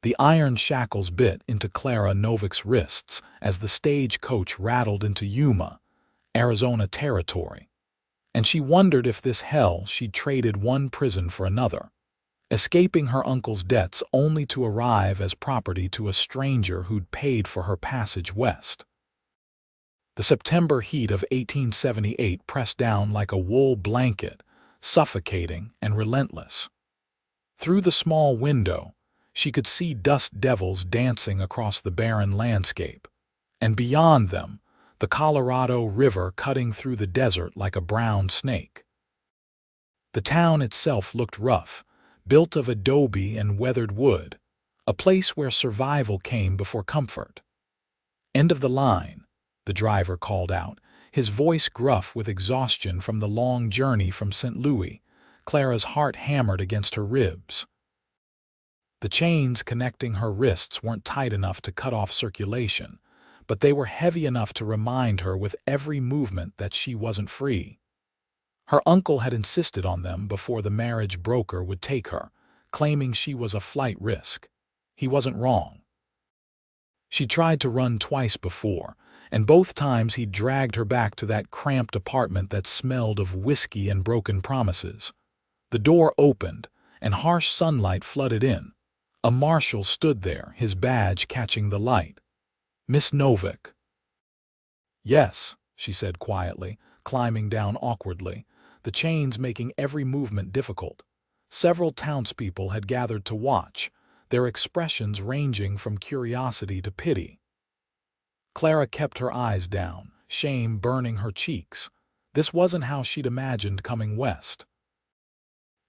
The iron shackles bit into Clara Novak's wrists as the stagecoach rattled into Yuma, Arizona territory, and she wondered if this hell she'd traded one prison for another, escaping her uncle's debts only to arrive as property to a stranger who'd paid for her passage west. The September heat of 1878 pressed down like a wool blanket, suffocating and relentless. Through the small window, she could see dust devils dancing across the barren landscape, and beyond them, the Colorado River cutting through the desert like a brown snake. The town itself looked rough, built of adobe and weathered wood, a place where survival came before comfort. "End of the line," the driver called out, his voice gruff with exhaustion from the long journey from St. Louis. Clara's heart hammered against her ribs. The chains connecting her wrists weren't tight enough to cut off circulation, but they were heavy enough to remind her with every movement that she wasn't free. Her uncle had insisted on them before the marriage broker would take her, claiming she was a flight risk. He wasn't wrong. She tried to run twice before, and both times he dragged her back to that cramped apartment that smelled of whiskey and broken promises. The door opened, and harsh sunlight flooded in. A marshal stood there, his badge catching the light. "Miss Novak." "Yes," she said quietly, climbing down awkwardly, the chains making every movement difficult. Several townspeople had gathered to watch, their expressions ranging from curiosity to pity. Clara kept her eyes down, shame burning her cheeks. This wasn't how she'd imagined coming west.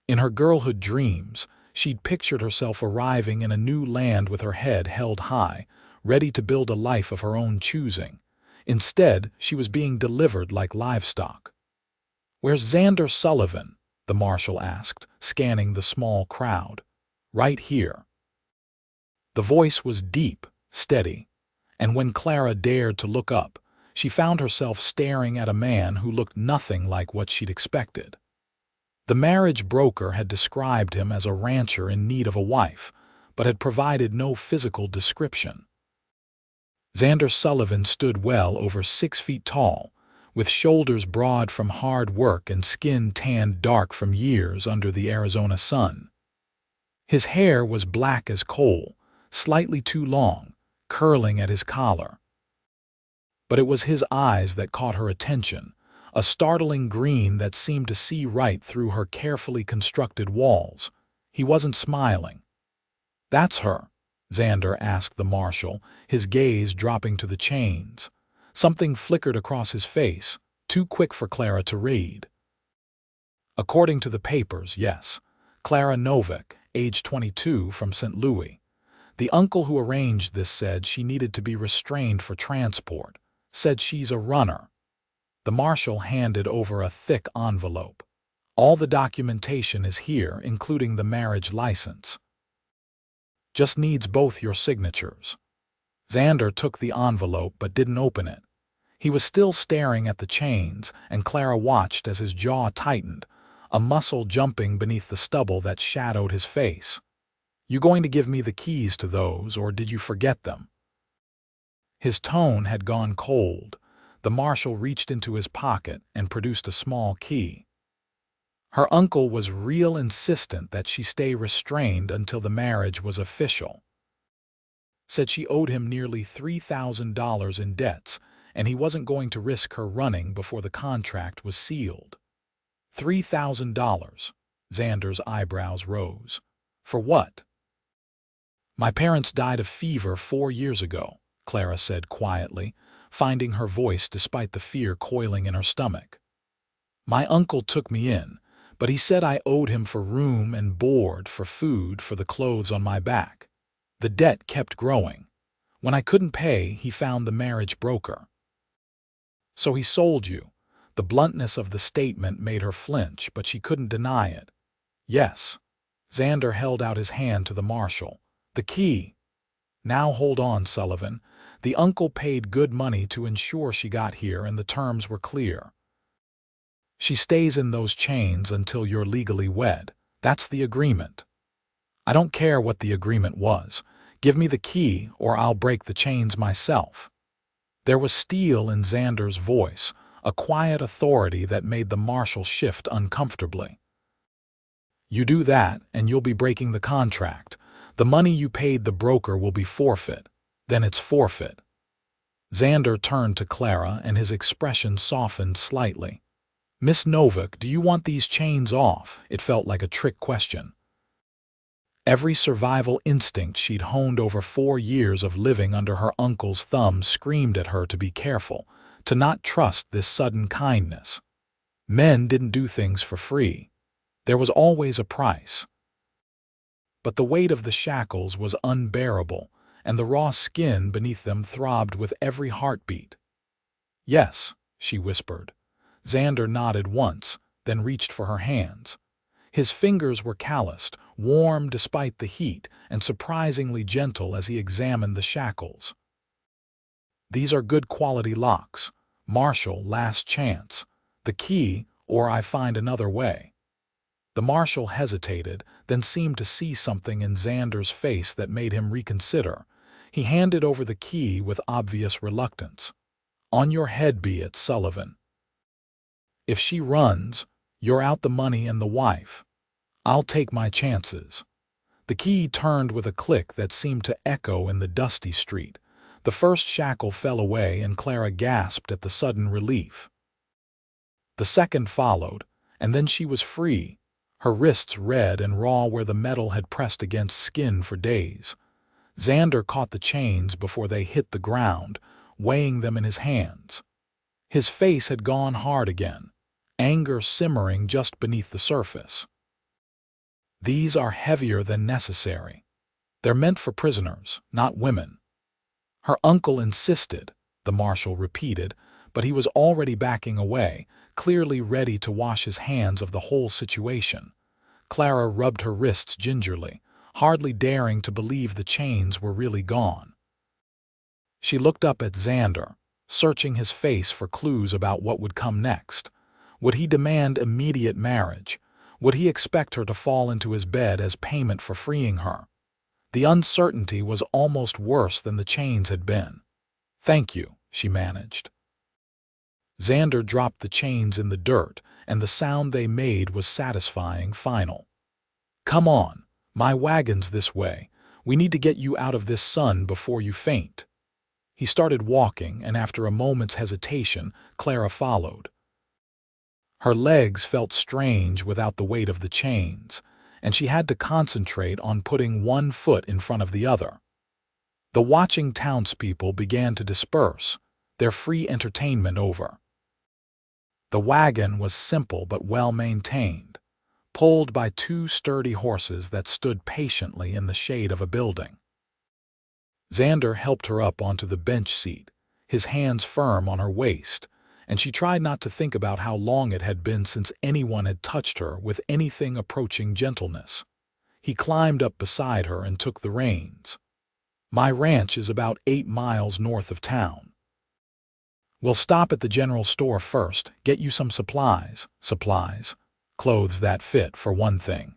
In her girlhood dreams, she'd pictured herself arriving in a new land with her head held high, ready to build a life of her own choosing. Instead, she was being delivered like livestock. "Where's Xander Sullivan?" the marshal asked, scanning the small crowd. "Right here." The voice was deep, steady, and when Clara dared to look up, she found herself staring at a man who looked nothing like what she'd expected. The marriage broker had described him as a rancher in need of a wife, but had provided no physical description. Xander Sullivan stood well over 6 feet tall, with shoulders broad from hard work and skin tanned dark from years under the Arizona sun. His hair was black as coal, slightly too long, curling at his collar. But it was his eyes that caught her attention, a startling green that seemed to see right through her carefully constructed walls. He wasn't smiling. "That's her," Xander asked the marshal, his gaze dropping to the chains. Something flickered across his face, too quick for Clara to read. "According to the papers, yes. Clara Novak, age 22, from St. Louis. The uncle who arranged this said she needed to be restrained for transport, said she's a runner." The marshal handed over a thick envelope. "All the documentation is here, including the marriage license. Just needs both your signatures." Xander took the envelope but didn't open it. He was still staring at the chains, and Clara watched as his jaw tightened, a muscle jumping beneath the stubble that shadowed his face. "You going to give me the keys to those, or did you forget them?" His tone had gone cold. The marshal reached into his pocket and produced a small key. Her uncle was real insistent that she stay restrained until the marriage was official. Said she owed him nearly $3,000 in debts, and he wasn't going to risk her running before the contract was sealed. $3,000. Xander's eyebrows rose. "For what?" "My parents died of fever 4 years ago," Clara said quietly, finding her voice despite the fear coiling in her stomach. "My uncle took me in, but he said I owed him for room and board, for food, for the clothes on my back. The debt kept growing. When I couldn't pay, he found the marriage broker." "So he sold you." The bluntness of the statement made her flinch, but she couldn't deny it. "Yes." Xander held out his hand to the marshal. "The key." "Now hold on, Sullivan. The uncle paid good money to ensure she got here, and the terms were clear. She stays in those chains until you're legally wed. That's the agreement." "I don't care what the agreement was. Give me the key, or I'll break the chains myself." There was steel in Xander's voice, a quiet authority that made the marshal shift uncomfortably. "You do that, and you'll be breaking the contract. The money you paid the broker will be forfeit. Then it's forfeit." Xander turned to Clara, and his expression softened slightly. "Miss Novak, do you want these chains off?" It felt like a trick question. Every survival instinct she'd honed over 4 years of living under her uncle's thumb screamed at her to be careful, to not trust this sudden kindness. Men didn't do things for free. There was always a price. But the weight of the shackles was unbearable, and the raw skin beneath them throbbed with every heartbeat. "Yes," she whispered. Xander nodded once, then reached for her hands. His fingers were calloused, warm despite the heat, and surprisingly gentle as he examined the shackles. "These are good quality locks. Marshal, last chance. The key, or I find another way." The marshal hesitated, then seemed to see something in Xander's face that made him reconsider. He handed over the key with obvious reluctance. "On your head be it, Sullivan. If she runs, you're out the money and the wife. I'll take my chances." The key turned with a click that seemed to echo in the dusty street. The first shackle fell away, and Clara gasped at the sudden relief. The second followed, and then she was free, her wrists red and raw where the metal had pressed against skin for days. Xander caught the chains before they hit the ground, weighing them in his hands. His face had gone hard again, anger simmering just beneath the surface. "These are heavier than necessary. They're meant for prisoners, not women." "Her uncle insisted," the marshal repeated, but he was already backing away, clearly ready to wash his hands of the whole situation. Clara rubbed her wrists gingerly, hardly daring to believe the chains were really gone. She looked up at Xander, searching his face for clues about what would come next. Would he demand immediate marriage? Would he expect her to fall into his bed as payment for freeing her? The uncertainty was almost worse than the chains had been. "Thank you," she managed. Xander dropped the chains in the dirt, and the sound they made was satisfying, final. "Come on, my wagon's this way. We need to get you out of this sun before you faint." He started walking, and after a moment's hesitation, Clara followed. Her legs felt strange without the weight of the chains, and she had to concentrate on putting one foot in front of the other. The watching townspeople began to disperse, their free entertainment over. The wagon was simple but well-maintained, pulled by 2 sturdy horses that stood patiently in the shade of a building. Xander helped her up onto the bench seat, his hands firm on her waist, and she tried not to think about how long it had been since anyone had touched her with anything approaching gentleness. He climbed up beside her and took the reins. "My ranch is about 8 miles north of town. We'll stop at the general store first, get you some supplies. Supplies? Clothes that fit, for one thing.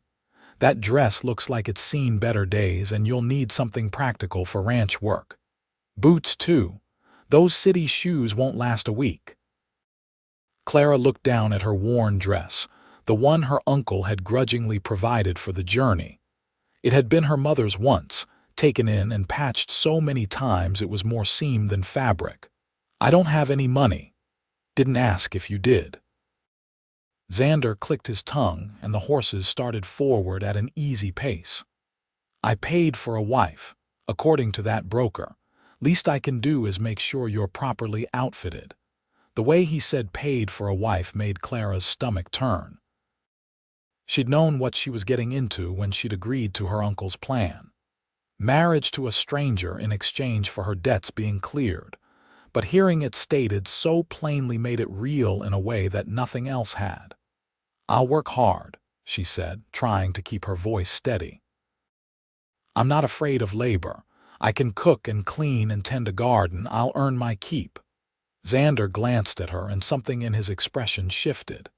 That dress looks like it's seen better days, and you'll need something practical for ranch work. Boots, too. Those city shoes won't last a week." Clara looked down at her worn dress, the one her uncle had grudgingly provided for the journey. It had been her mother's once, taken in and patched so many times it was more seam than fabric. "I don't have any money. Didn't ask if you did." Xander clicked his tongue, and the horses started forward at an easy pace. "I paid for a wife, according to that broker. Least I can do is make sure you're properly outfitted." The way he said paid for a wife made Clara's stomach turn. She'd known what she was getting into when she'd agreed to her uncle's plan. Marriage to a stranger in exchange for her debts being cleared. But hearing it stated so plainly made it real in a way that nothing else had. "I'll work hard," she said, trying to keep her voice steady. "I'm not afraid of labor. I can cook and clean and tend a garden. I'll earn my keep." Xander glanced at her, and something in his expression shifted.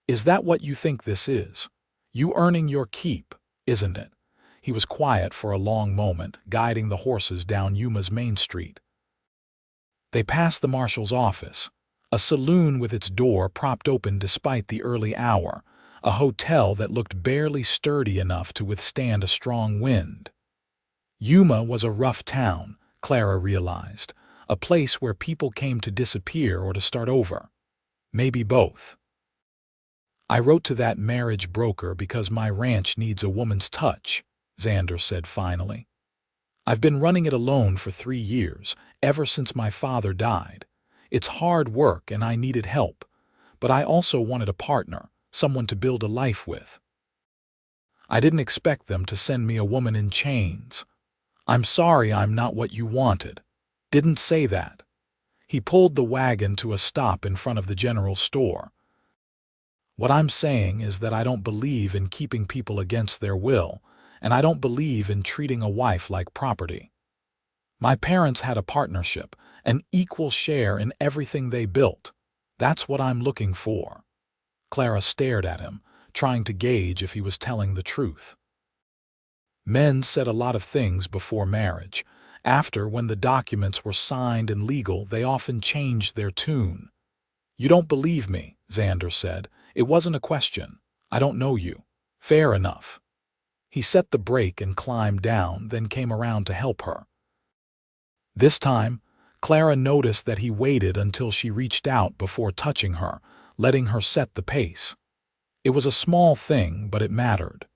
"Is that what you think this is? You earning your keep, isn't it? He was quiet for a long moment, guiding the horses down Yuma's main street. They passed the marshal's office, a saloon with its door propped open despite the early hour, a hotel that looked barely sturdy enough to withstand a strong wind. Yuma was a rough town, Clara realized, a place where people came to disappear or to start over. Maybe both. "I wrote to that marriage broker because my ranch needs a woman's touch," Xander said finally. "I've been running it alone for 3 years, ever since my father died. It's hard work and I needed help, but I also wanted a partner, someone to build a life with. I didn't expect them to send me a woman in chains. I'm sorry I'm not what you wanted. Didn't say that." He pulled the wagon to a stop in front of the general store. "What I'm saying is that I don't believe in keeping people against their will, and I don't believe in treating a wife like property. My parents had a partnership, an equal share in everything they built. That's what I'm looking for." Clara stared at him, trying to gauge if he was telling the truth. Men said a lot of things before marriage. After, when the documents were signed and legal, they often changed their tune. "You don't believe me," Xander said. "It wasn't a question. I don't know you. Fair enough." He set the brake and climbed down, then came around to help her. This time, Clara noticed that he waited until she reached out before touching her, letting her set the pace. It was a small thing, but it mattered.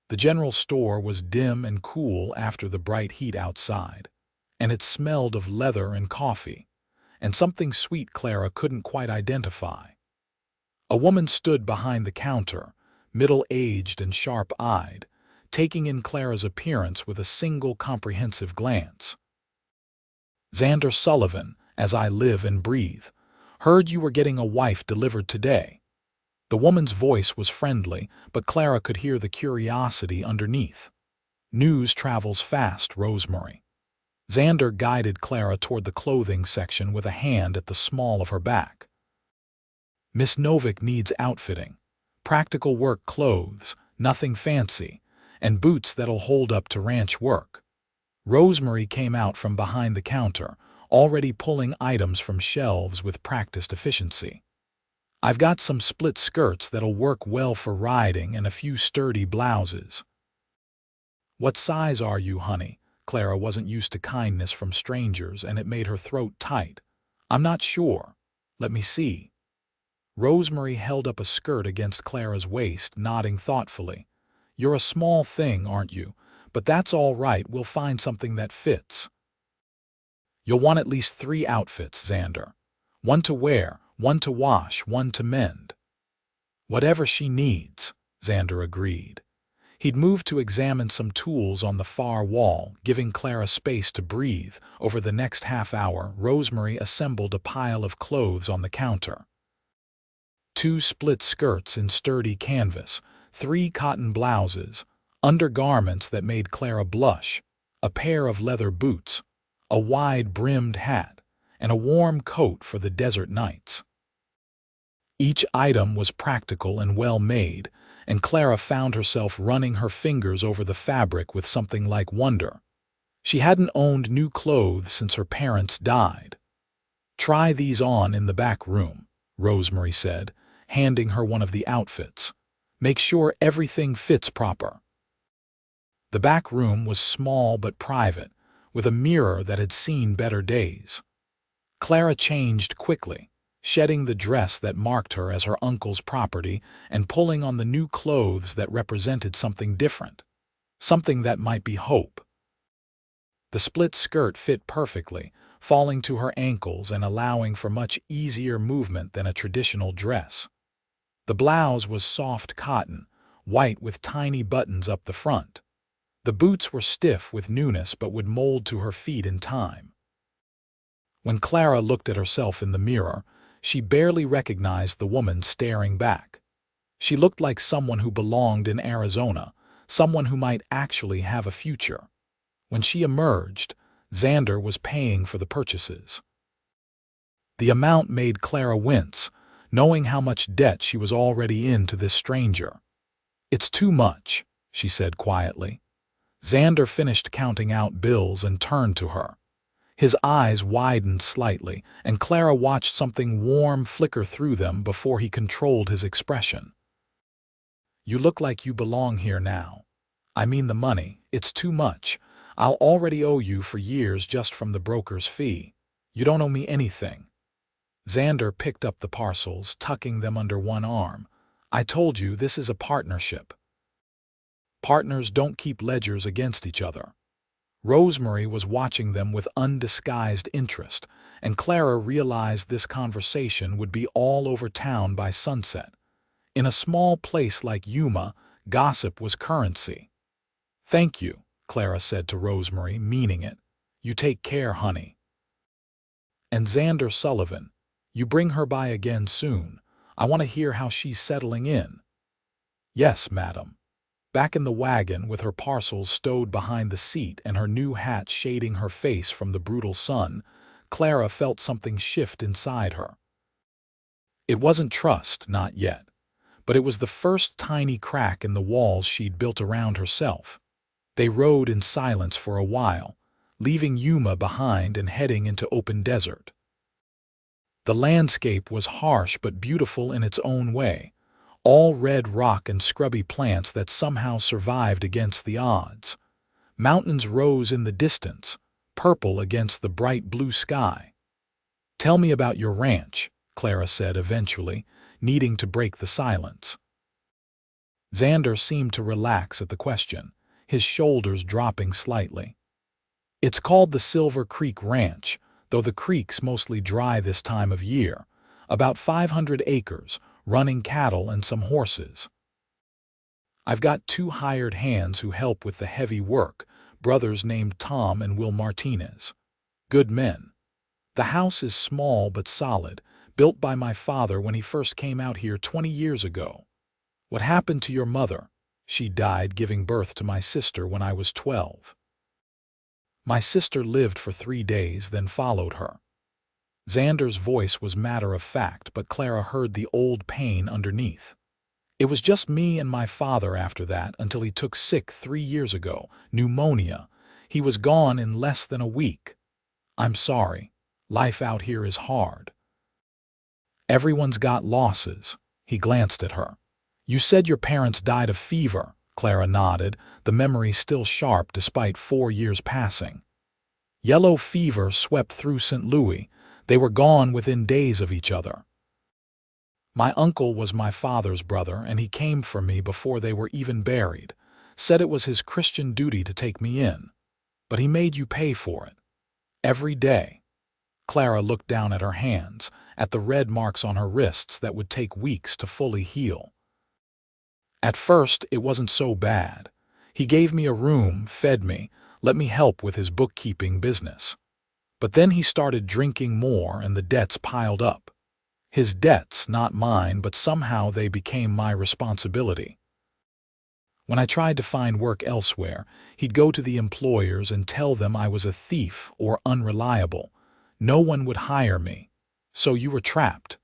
The general store was dim and cool after the bright heat outside, and it smelled of leather and coffee, and something sweet Clara couldn't quite identify. A woman stood behind the counter, middle-aged and sharp-eyed, taking in Clara's appearance with a single comprehensive glance. "Xander Sullivan, as I live and breathe. Heard you were getting a wife delivered today." The woman's voice was friendly, but Clara could hear the curiosity underneath. "News travels fast, Rosemary." Xander guided Clara toward the clothing section with a hand at the small of her back. "Miss Novak needs outfitting. Practical work clothes, nothing fancy, and boots that'll hold up to ranch work." Rosemary came out from behind the counter, already pulling items from shelves with practiced efficiency. "I've got some split skirts that'll work well for riding and a few sturdy blouses." "What size are you, honey?" Clara wasn't used to kindness from strangers, and it made her throat tight. "I'm not sure. Let me see." Rosemary held up a skirt against Clara's waist, nodding thoughtfully. "You're a small thing, aren't you? But that's all right, we'll find something that fits." "You'll want at least 3 outfits, Xander. One to wear, one to wash, one to mend." "Whatever she needs," Xander agreed. He'd moved to examine some tools on the far wall, giving Clara space to breathe. Over the next half hour, Rosemary assembled a pile of clothes on the counter. 2 split skirts in sturdy canvas, 3 cotton blouses, undergarments that made Clara blush, a pair of leather boots, a wide-brimmed hat, and a warm coat for the desert nights. Each item was practical and well-made, and Clara found herself running her fingers over the fabric with something like wonder. She hadn't owned new clothes since her parents died. "Try these on in the back room," Rosemary said, handing her one of the outfits. "Make sure everything fits proper." The back room was small but private, with a mirror that had seen better days. Clara changed quickly, shedding the dress that marked her as her uncle's property and pulling on the new clothes that represented something different, something that might be hope. The split skirt fit perfectly, falling to her ankles and allowing for much easier movement than a traditional dress. The blouse was soft cotton, white with tiny buttons up the front. The boots were stiff with newness but would mold to her feet in time. When Clara looked at herself in the mirror, she barely recognized the woman staring back. She looked like someone who belonged in Arizona, someone who might actually have a future. When she emerged, Xander was paying for the purchases. The amount made Clara wince, knowing how much debt she was already in to this stranger. "It's too much," she said quietly. Xander finished counting out bills and turned to her. His eyes widened slightly, and Clara watched something warm flicker through them before he controlled his expression. "You look like you belong here now. I mean the money, it's too much. I'll already owe you for years just from the broker's fee. You don't owe me anything." Xander picked up the parcels, tucking them under one arm. "I told you this is a partnership. Partners don't keep ledgers against each other." Rosemary was watching them with undisguised interest, and Clara realized this conversation would be all over town by sunset. In a small place like Yuma, gossip was currency. "Thank you," Clara said to Rosemary, meaning it. "You take care, honey. And Xander Sullivan, you bring her by again soon. I want to hear how she's settling in." "Yes, madam." Back in the wagon, with her parcels stowed behind the seat and her new hat shading her face from the brutal sun, Clara felt something shift inside her. It wasn't trust, not yet, but it was the first tiny crack in the walls she'd built around herself. They rode in silence for a while, leaving Yuma behind and heading into open desert. The landscape was harsh but beautiful in its own way. All red rock and scrubby plants that somehow survived against the odds. Mountains rose in the distance, purple against the bright blue sky. "Tell me about your ranch," Clara said eventually, needing to break the silence. Xander seemed to relax at the question, his shoulders dropping slightly. "It's called the Silver Creek Ranch, though the creek's mostly dry this time of year. About 500 acres, running cattle and some horses. I've got 2 hired hands who help with the heavy work, brothers named Tom and Will Martinez. Good men. The house is small but solid, built by my father when he first came out here 20 years ago. What happened to your mother? She died giving birth to my sister when I was 12. My sister lived for 3 days, then followed her." Xander's voice was matter-of-fact, but Clara heard the old pain underneath. "It was just me and my father after that until he took sick 3 years ago, pneumonia. He was gone in less than a week. I'm sorry. Life out here is hard." "Everyone's got losses." He glanced at her. "You said your parents died of fever." Clara nodded, the memory still sharp despite 4 years passing. "Yellow fever swept through St. Louis. They were gone within days of each other. My uncle was my father's brother, and he came for me before they were even buried. Said it was his Christian duty to take me in. But he made you pay for it. Every day." Clara looked down at her hands, at the red marks on her wrists that would take weeks to fully heal. "At first, it wasn't so bad. He gave me a room, fed me, let me help with his bookkeeping business. But then he started drinking more and the debts piled up. His debts, not mine, but somehow they became my responsibility. When I tried to find work elsewhere, he'd go to the employers and tell them I was a thief or unreliable. No one would hire me. So you were trapped."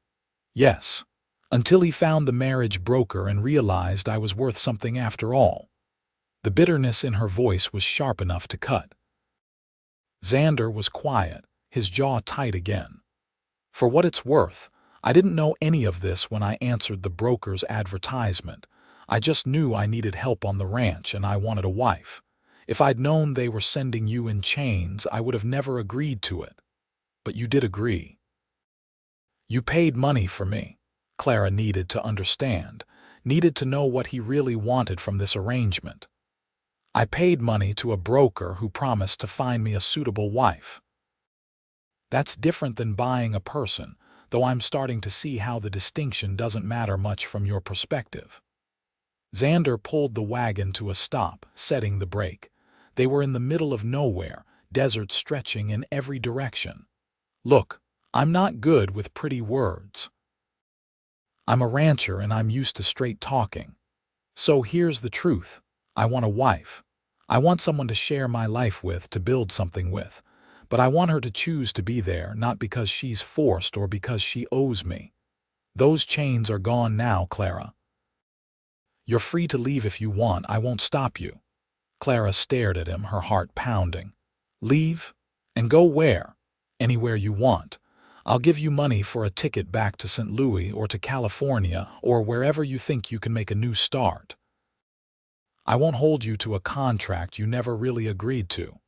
"Yes. Until he found the marriage broker and realized I was worth something after all." The bitterness in her voice was sharp enough to cut. Xander was quiet, his jaw tight again. "For what it's worth, I didn't know any of this when I answered the broker's advertisement. I just knew I needed help on the ranch and I wanted a wife. If I'd known they were sending you in chains, I would have never agreed to it. But you did agree. You paid money for me." Clara needed to understand, needed to know what he really wanted from this arrangement. "I paid money to a broker who promised to find me a suitable wife." "That's different than buying a person, though I'm starting to see how the distinction doesn't matter much from your perspective." Xander pulled the wagon to a stop, setting the brake. They were in the middle of nowhere, desert stretching in every direction. "Look, I'm not good with pretty words. I'm a rancher and I'm used to straight talking. So here's the truth. I want a wife. I want someone to share my life with, to build something with. But I want her to choose to be there, not because she's forced or because she owes me. Those chains are gone now, Clara. You're free to leave if you want, I won't stop you. Clara stared at him, her heart pounding. Leave? And go where? Anywhere you want. I'll give you money for a ticket back to St. Louis or to California or wherever you think you can make a new start. I won't hold you to a contract you never really agreed to.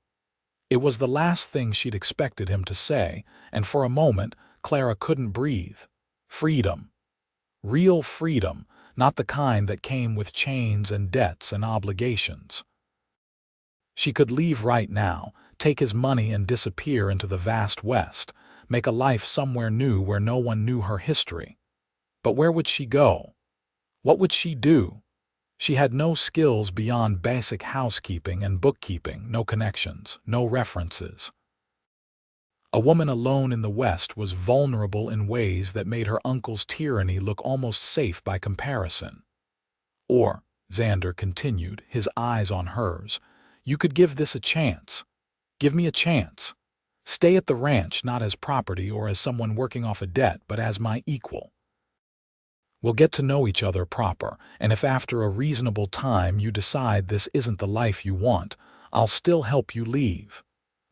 It was the last thing she'd expected him to say, and for a moment, Clara couldn't breathe. Freedom. Real freedom, not the kind that came with chains and debts and obligations. She could leave right now, take his money and disappear into the vast West, make a life somewhere new where no one knew her history. But where would she go? What would she do? She had no skills beyond basic housekeeping and bookkeeping, no connections, no references. A woman alone in the West was vulnerable in ways that made her uncle's tyranny look almost safe by comparison. Or, Xander continued, his eyes on hers, you could give this a chance. Give me a chance. Stay at the ranch not as property or as someone working off a debt, but as my equal. We'll get to know each other proper, and if after a reasonable time you decide this isn't the life you want, I'll still help you leave.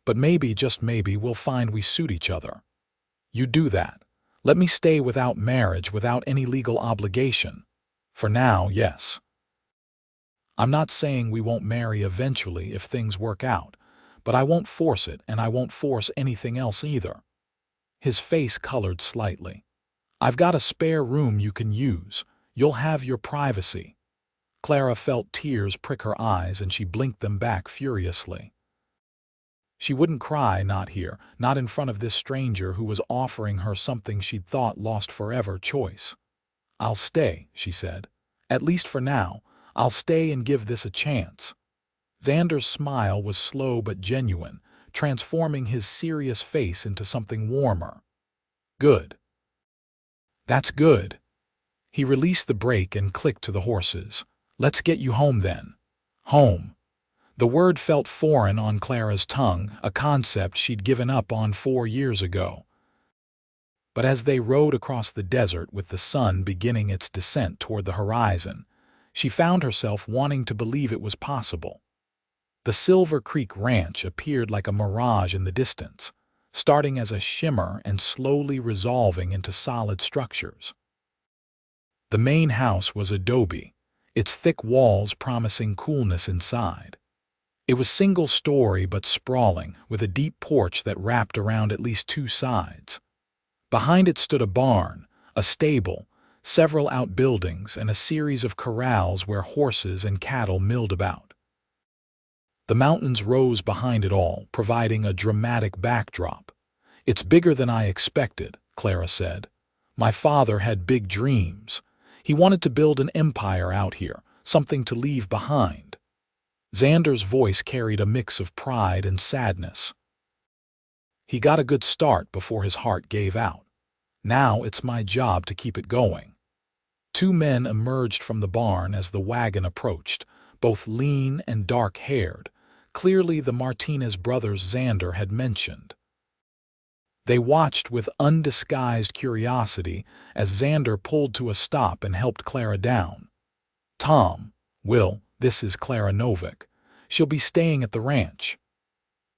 But maybe, just maybe, we'll find we suit each other. You do that. Let me stay without marriage, without any legal obligation. For now, yes. I'm not saying we won't marry eventually if things work out, but I won't force it, and I won't force anything else either. His face colored slightly. I've got a spare room you can use. You'll have your privacy. Clara felt tears prick her eyes, and she blinked them back furiously. She wouldn't cry, not here, not in front of this stranger who was offering her something she'd thought lost forever: choice. I'll stay, she said. At least for now, I'll stay and give this a chance. Xander's smile was slow but genuine, transforming his serious face into something warmer. Good. That's good. He released the brake and clicked to the horses. Let's get you home then. Home. The word felt foreign on Clara's tongue, a concept she'd given up on 4 years ago. But as they rode across the desert with the sun beginning its descent toward the horizon, she found herself wanting to believe it was possible. The Silver Creek Ranch appeared like a mirage in the distance, starting as a shimmer and slowly resolving into solid structures. The main house was adobe, its thick walls promising coolness inside. It was single-story but sprawling, with a deep porch that wrapped around at least 2 sides. Behind it stood a barn, a stable, several outbuildings, and a series of corrals where horses and cattle milled about. The mountains rose behind it all, providing a dramatic backdrop. It's bigger than I expected, Clara said. My father had big dreams. He wanted to build an empire out here, something to leave behind. Xander's voice carried a mix of pride and sadness. He got a good start before his heart gave out. Now it's my job to keep it going. 2 men emerged from the barn as the wagon approached, both lean and dark-haired, clearly the Martinez brothers Xander had mentioned. They watched with undisguised curiosity as Xander pulled to a stop and helped Clara down. Tom, Will, this is Clara Novak. She'll be staying at the ranch.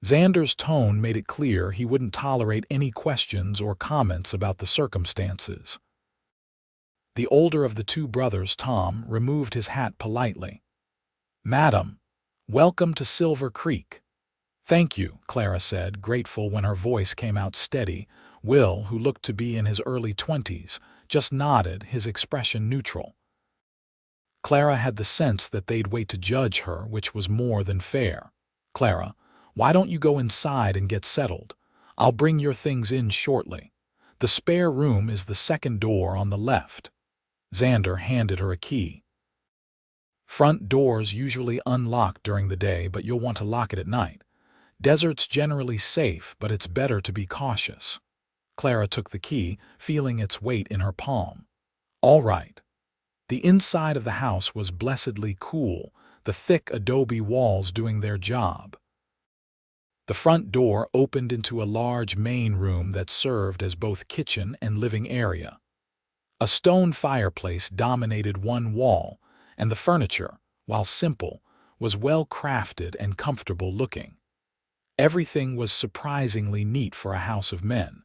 Xander's tone made it clear he wouldn't tolerate any questions or comments about the circumstances. The older of the 2 brothers, Tom, removed his hat politely. Madam, welcome to Silver Creek. Thank you, Clara said, grateful when her voice came out steady. Will, who looked to be in his early 20s, just nodded, his expression neutral. Clara had the sense that they'd wait to judge her, which was more than fair. Clara, why don't you go inside and get settled? I'll bring your things in shortly. The spare room is the second door on the left. Xander handed her a key. Front doors usually unlock during the day, but you'll want to lock it at night. Desert's generally safe, but it's better to be cautious. Clara took the key, feeling its weight in her palm. All right. The inside of the house was blessedly cool, the thick adobe walls doing their job. The front door opened into a large main room that served as both kitchen and living area. A stone fireplace dominated one wall, and the furniture, while simple, was well crafted and comfortable looking. Everything was surprisingly neat for a house of men.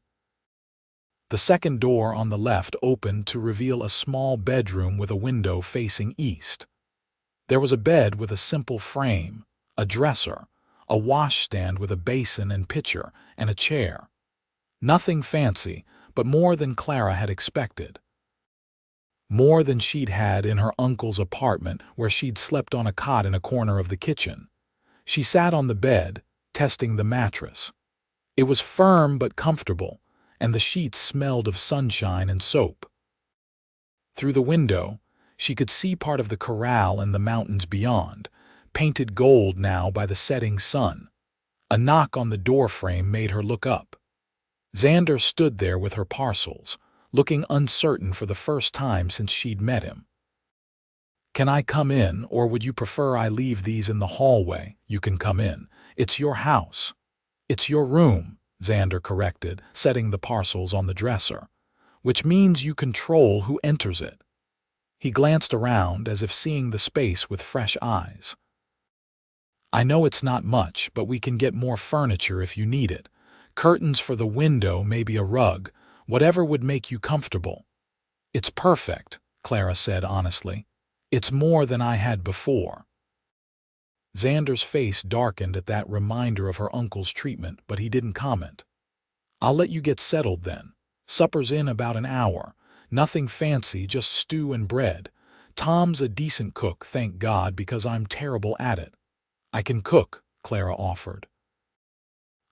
The second door on the left opened to reveal a small bedroom with a window facing east. There was a bed with a simple frame, a dresser, a washstand with a basin and pitcher, and a chair. Nothing fancy, but more than Clara had expected. More than she'd had in her uncle's apartment where she'd slept on a cot in a corner of the kitchen. She sat on the bed, testing the mattress. It was firm but comfortable, and the sheets smelled of sunshine and soap. Through the window, she could see part of the corral and the mountains beyond, painted gold now by the setting sun. A knock on the doorframe made her look up. Xander stood there with her parcels, looking uncertain for the first time since she'd met him. "Can I come in, or would you prefer I leave these in the hallway?" "You can come in. It's your house." "It's your room," Xander corrected, setting the parcels on the dresser, "which means you control who enters it." He glanced around as if seeing the space with fresh eyes. "I know it's not much, but we can get more furniture if you need it. Curtains for the window, maybe a rug, whatever would make you comfortable." "It's perfect," Clara said honestly. "It's more than I had before." Xander's face darkened at that reminder of her uncle's treatment, but he didn't comment. "I'll let you get settled then. Supper's in about an hour. Nothing fancy, just stew and bread. Tom's a decent cook, thank God, because I'm terrible at it." "I can cook," Clara offered.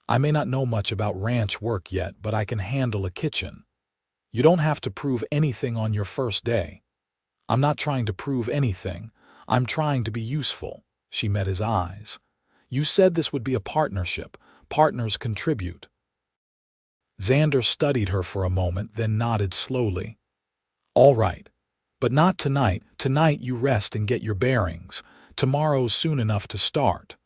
"I may not know much about ranch work yet, but I can handle a kitchen. You don't have to prove anything on your first day." "I'm not trying to prove anything. I'm trying to be useful." She met his eyes. "You said this would be a partnership. Partners contribute." Xander studied her for a moment, then nodded slowly. "All right. But not tonight. Tonight you rest and get your bearings. Tomorrow's soon enough to start."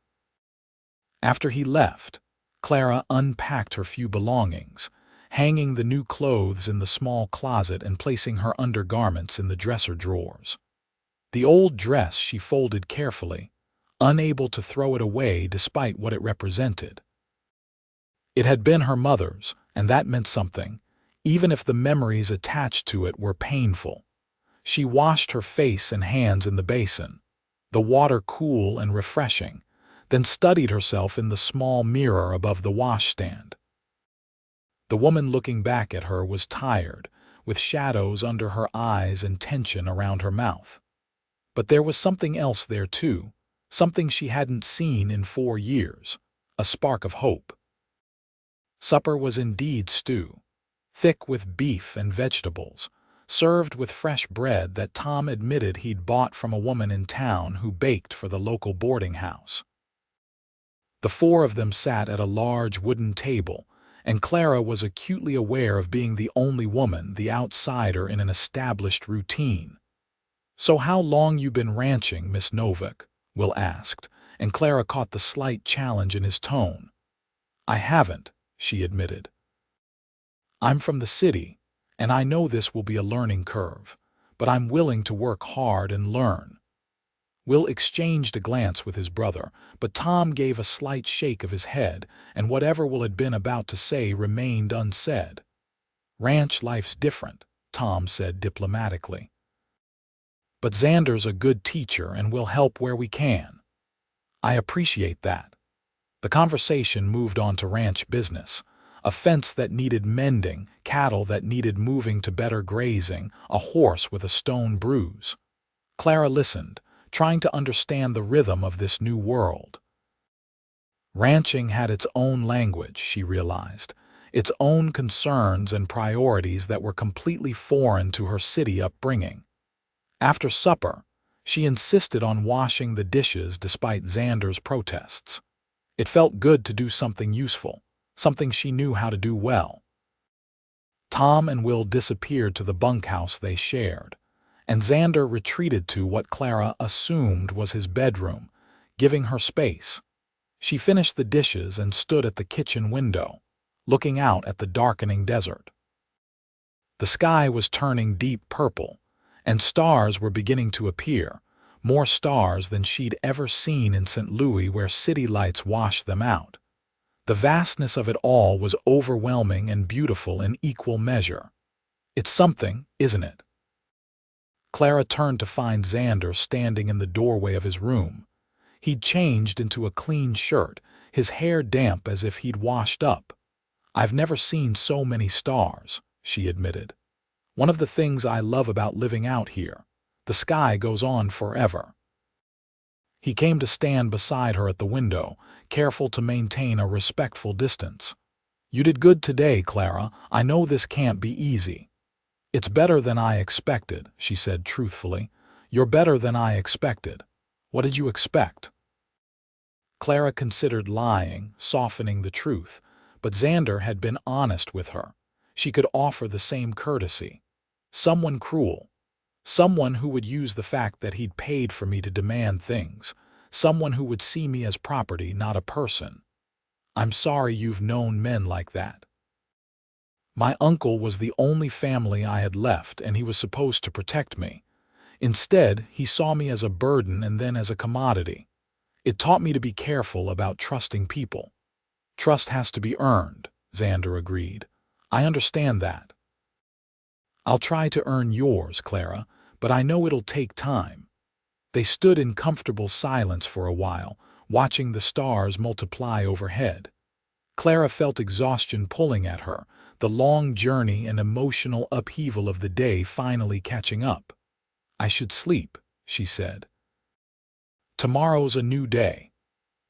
After he left, Clara unpacked her few belongings, hanging the new clothes in the small closet and placing her undergarments in the dresser drawers. The old dress she folded carefully, unable to throw it away despite what it represented. It had been her mother's, and that meant something, even if the memories attached to it were painful. She washed her face and hands in the basin, the water cool and refreshing, then studied herself in the small mirror above the washstand. The woman looking back at her was tired, with shadows under her eyes and tension around her mouth. But there was something else there too, something she hadn't seen in 4 years, a spark of hope. Supper was indeed stew, thick with beef and vegetables, served with fresh bread that Tom admitted he'd bought from a woman in town who baked for the local boarding house. The 4 of them sat at a large wooden table, and Clara was acutely aware of being the only woman, the outsider in an established routine. "So how long you been ranching, Miss Novak?" Will asked, and Clara caught the slight challenge in his tone. "I haven't," she admitted. "I'm from the city, and I know this will be a learning curve, but I'm willing to work hard and learn." Will exchanged a glance with his brother, but Tom gave a slight shake of his head, and whatever Will had been about to say remained unsaid. "Ranch life's different," Tom said diplomatically. "But Xander's a good teacher and will help where we can." "I appreciate that." The conversation moved on to ranch business, a fence that needed mending, cattle that needed moving to better grazing, a horse with a stone bruise. Clara listened, trying to understand the rhythm of this new world. Ranching had its own language, she realized, its own concerns and priorities that were completely foreign to her city upbringing. After supper, she insisted on washing the dishes despite Xander's protests. It felt good to do something useful, something she knew how to do well. Tom and Will disappeared to the bunkhouse they shared, and Xander retreated to what Clara assumed was his bedroom, giving her space. She finished the dishes and stood at the kitchen window, looking out at the darkening desert. The sky was turning deep purple, and stars were beginning to appear, more stars than she'd ever seen in St. Louis where city lights washed them out. The vastness of it all was overwhelming and beautiful in equal measure. It's something, isn't it? Clara turned to find Xander standing in the doorway of his room. He'd changed into a clean shirt, his hair damp as if he'd washed up. "I've never seen so many stars," she admitted. "One of the things I love about living out here. The sky goes on forever." He came to stand beside her at the window, careful to maintain a respectful distance. "You did good today, Clara. I know this can't be easy." "It's better than I expected," she said truthfully. "You're better than I expected." "What did you expect?" Clara considered lying, softening the truth, but Xander had been honest with her. She could offer the same courtesy. "Someone cruel. Someone who would use the fact that he'd paid for me to demand things. Someone who would see me as property, not a person. I'm sorry you've known men like that. My uncle was the only family I had left, and he was supposed to protect me. Instead, he saw me as a burden and then as a commodity. It taught me to be careful about trusting people." "Trust has to be earned," Xander agreed. "I understand that." "I'll try to earn yours, Clara, but I know it'll take time." They stood in comfortable silence for a while, watching the stars multiply overhead. Clara felt exhaustion pulling at her, the long journey and emotional upheaval of the day finally catching up. "I should sleep," she said. "Tomorrow's a new day."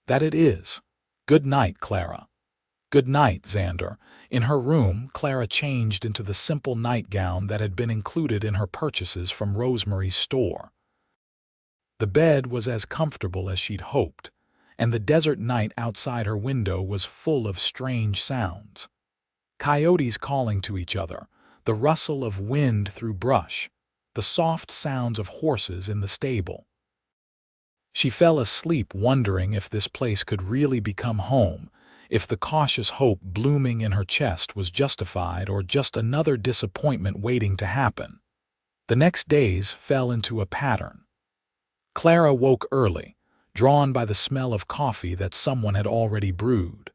"That it is. Good night, Clara." "Good night, Xander." In her room, Clara changed into the simple nightgown that had been included in her purchases from Rosemary's store. The bed was as comfortable as she'd hoped, and the desert night outside her window was full of strange sounds. Coyotes calling to each other, the rustle of wind through brush, the soft sounds of horses in the stable. She fell asleep wondering if this place could really become home, if the cautious hope blooming in her chest was justified or just another disappointment waiting to happen. The next days fell into a pattern. Clara woke early, drawn by the smell of coffee that someone had already brewed.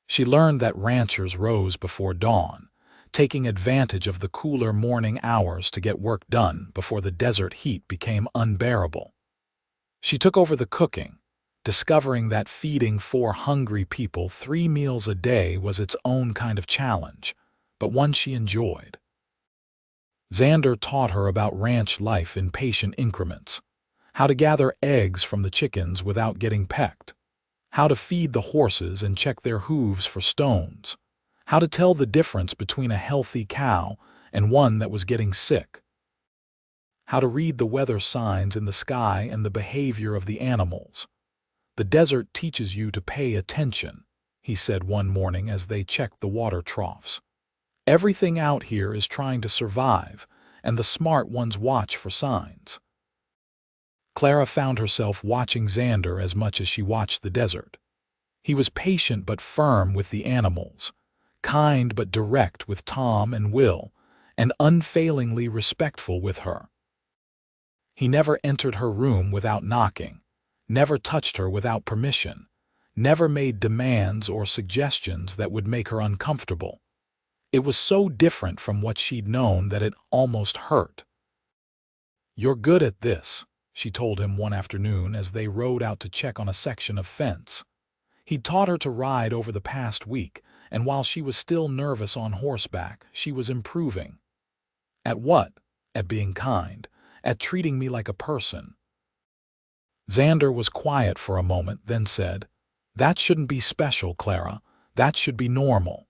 She learned that ranchers rose before dawn, taking advantage of the cooler morning hours to get work done before the desert heat became unbearable. She took over the cooking, discovering that feeding 4 hungry people 3 meals a day was its own kind of challenge, but one she enjoyed. Xander taught her about ranch life in patient increments, how to gather eggs from the chickens without getting pecked, how to feed the horses and check their hooves for stones, how to tell the difference between a healthy cow and one that was getting sick, how to read the weather signs in the sky and the behavior of the animals. "The desert teaches you to pay attention," he said one morning as they checked the water troughs. "Everything out here is trying to survive, and the smart ones watch for signs." Clara found herself watching Xander as much as she watched the desert. He was patient but firm with the animals, kind but direct with Tom and Will, and unfailingly respectful with her. He never entered her room without knocking, never touched her without permission, never made demands or suggestions that would make her uncomfortable. It was so different from what she'd known that it almost hurt. "You're good at this," she told him one afternoon as they rode out to check on a section of fence. He'd taught her to ride over the past week, and while she was still nervous on horseback, she was improving. "At what?" "At being kind, at treating me like a person." Xander was quiet for a moment, then said, "That shouldn't be special, Clara. That should be normal."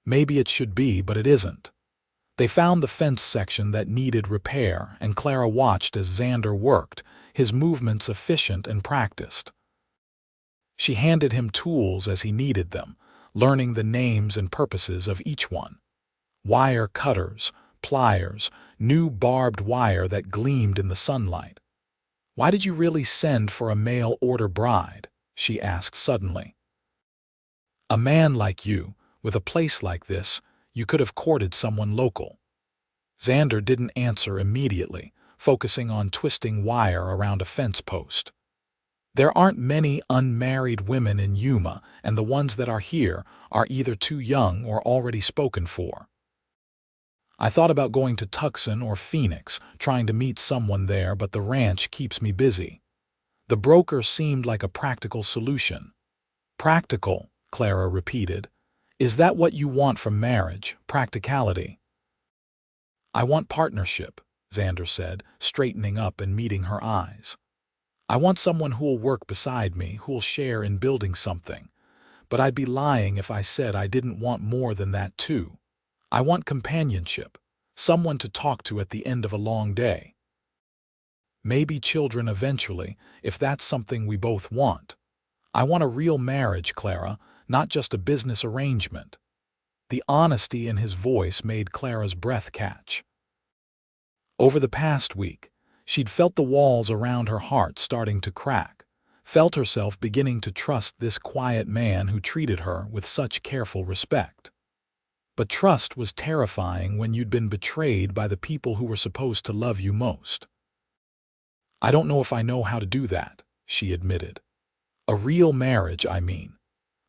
"Maybe it should be, but it isn't." They found the fence section that needed repair, and Clara watched as Xander worked, his movements efficient and practiced. She handed him tools as he needed them, learning the names and purposes of each one. Wire cutters, pliers, new barbed wire that gleamed in the sunlight. "Why did you really send for a mail-order bride?" she asked suddenly. "A man like you, with a place like this, you could have courted someone local." Xander didn't answer immediately, focusing on twisting wire around a fence post. There aren't many unmarried women in Yuma, and the ones that are here are either too young or already spoken for. I thought about going to Tucson or Phoenix, trying to meet someone there, but the ranch keeps me busy. The broker seemed like a practical solution. Practical, Clara repeated. Is that what you want from marriage, practicality? I want partnership, Xander said, straightening up and meeting her eyes. I want someone who'll work beside me, who'll share in building something. But I'd be lying if I said I didn't want more than that too. I want companionship, someone to talk to at the end of a long day. Maybe children eventually, if that's something we both want. I want a real marriage, Clara, not just a business arrangement. The honesty in his voice made Clara's breath catch. Over the past week, she'd felt the walls around her heart starting to crack, felt herself beginning to trust this quiet man who treated her with such careful respect. But trust was terrifying when you'd been betrayed by the people who were supposed to love you most. I don't know if I know how to do that, she admitted. A real marriage, I mean.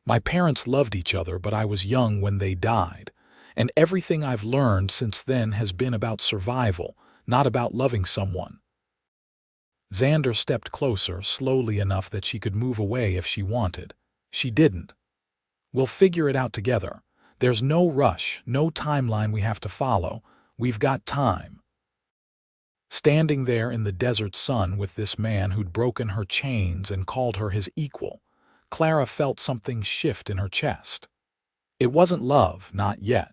My parents loved each other, but I was young when they died, and everything I've learned since then has been about survival, not about loving someone. Xander stepped closer, slowly enough that she could move away if she wanted. She didn't. We'll figure it out together. There's no rush, no timeline we have to follow. We've got time. Standing there in the desert sun with this man who'd broken her chains and called her his equal, Clara felt something shift in her chest. It wasn't love, not yet,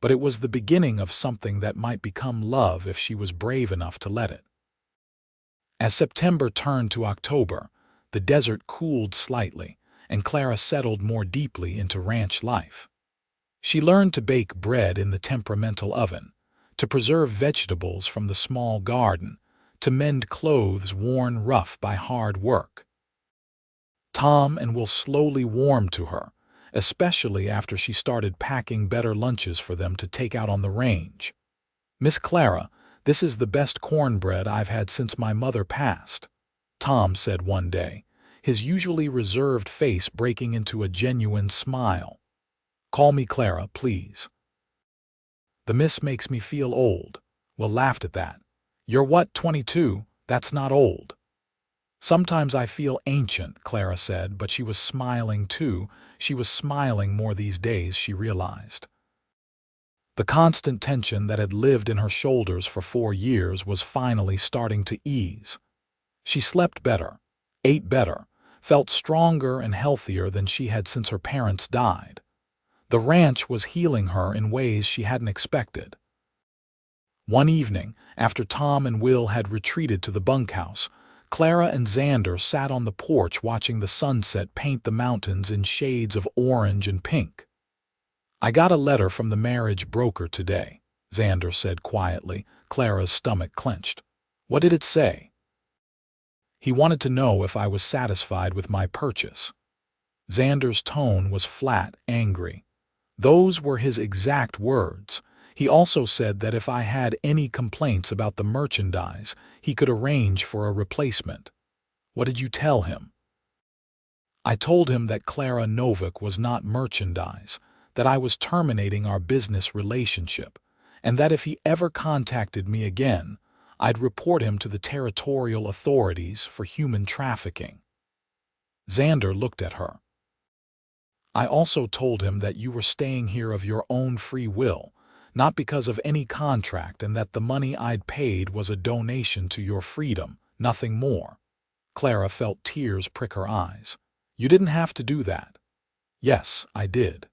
but it was the beginning of something that might become love if she was brave enough to let it. As September turned to October, the desert cooled slightly, and Clara settled more deeply into ranch life. She learned to bake bread in the temperamental oven, to preserve vegetables from the small garden, to mend clothes worn rough by hard work. Tom and Will slowly warmed to her, especially after she started packing better lunches for them to take out on the range. "Miss Clara, this is the best cornbread I've had since my mother passed," Tom said one day, his usually reserved face breaking into a genuine smile. "Call me Clara, please." "The miss makes me feel old." Will laughed at that. "You're what, 22? That's not old." "Sometimes I feel ancient," Clara said, but she was smiling too. She was smiling more these days, she realized. The constant tension that had lived in her shoulders for 4 years was finally starting to ease. She slept better, ate better, felt stronger and healthier than she had since her parents died. The ranch was healing her in ways she hadn't expected. One evening, after Tom and Will had retreated to the bunkhouse, Clara and Xander sat on the porch watching the sunset paint the mountains in shades of orange and pink. "I got a letter from the marriage broker today," Xander said quietly, Clara's stomach clenched. "What did it say?" "He wanted to know if I was satisfied with my purchase." Xander's tone was flat, angry. Those were his exact words. He also said that if I had any complaints about the merchandise, he could arrange for a replacement. "What did you tell him?" "I told him that Clara Novak was not merchandise, that I was terminating our business relationship, and that if he ever contacted me again, I'd report him to the territorial authorities for human trafficking." Xander looked at her. "I also told him that you were staying here of your own free will, not because of any contract, and that the money I'd paid was a donation to your freedom, nothing more." Clara felt tears prick her eyes. "You didn't have to do that." "Yes, I did."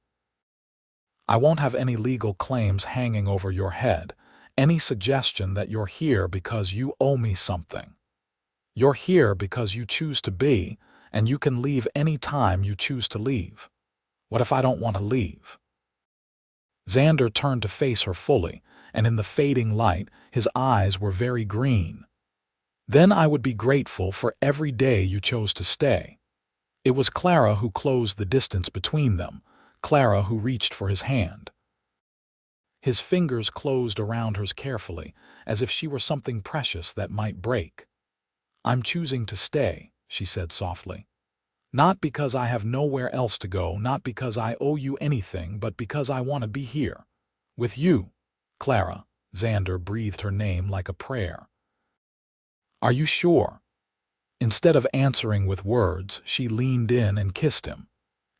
"I won't have any legal claims hanging over your head, any suggestion that you're here because you owe me something. You're here because you choose to be, and you can leave any time you choose to leave. What if I don't want to leave?" Xander turned to face her fully, and in the fading light, his eyes were very green. "Then I would be grateful for every day you chose to stay." It was Clara who closed the distance between them, Clara who reached for his hand. His fingers closed around hers carefully, as if she were something precious that might break. "I'm choosing to stay," she said softly. "Not because I have nowhere else to go, not because I owe you anything, but because I want to be here. With you, Clara." Xander breathed her name like a prayer. "Are you sure?" Instead of answering with words, she leaned in and kissed him.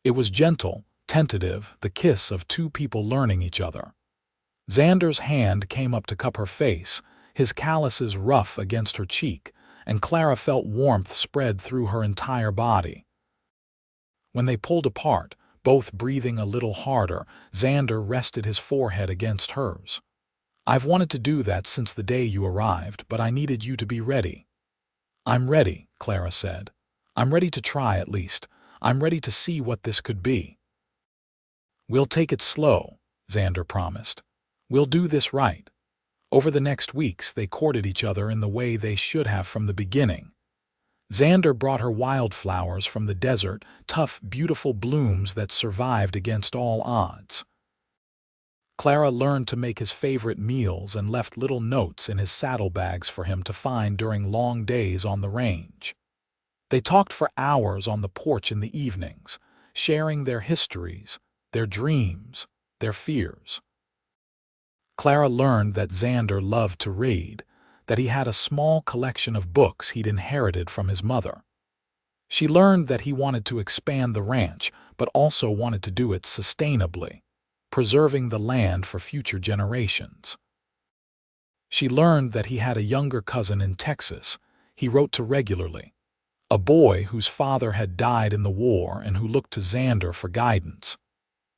It was gentle, tentative, the kiss of two people learning each other. Xander's hand came up to cup her face, his calluses rough against her cheek, and Clara felt warmth spread through her entire body. When they pulled apart, both breathing a little harder, Xander rested his forehead against hers. "I've wanted to do that since the day you arrived, but I needed you to be ready." "I'm ready," Clara said. "I'm ready to try at least. I'm ready to see what this could be." "We'll take it slow," Xander promised. "We'll do this right." Over the next weeks, they courted each other in the way they should have from the beginning. Xander brought her wildflowers from the desert, tough, beautiful blooms that survived against all odds. Clara learned to make his favorite meals and left little notes in his saddlebags for him to find during long days on the range. They talked for hours on the porch in the evenings, sharing their histories, their dreams, their fears. Clara learned that Xander loved to read, that he had a small collection of books he'd inherited from his mother. She learned that he wanted to expand the ranch, but also wanted to do it sustainably, preserving the land for future generations. She learned that he had a younger cousin in Texas he wrote to regularly, a boy whose father had died in the war and who looked to Xander for guidance.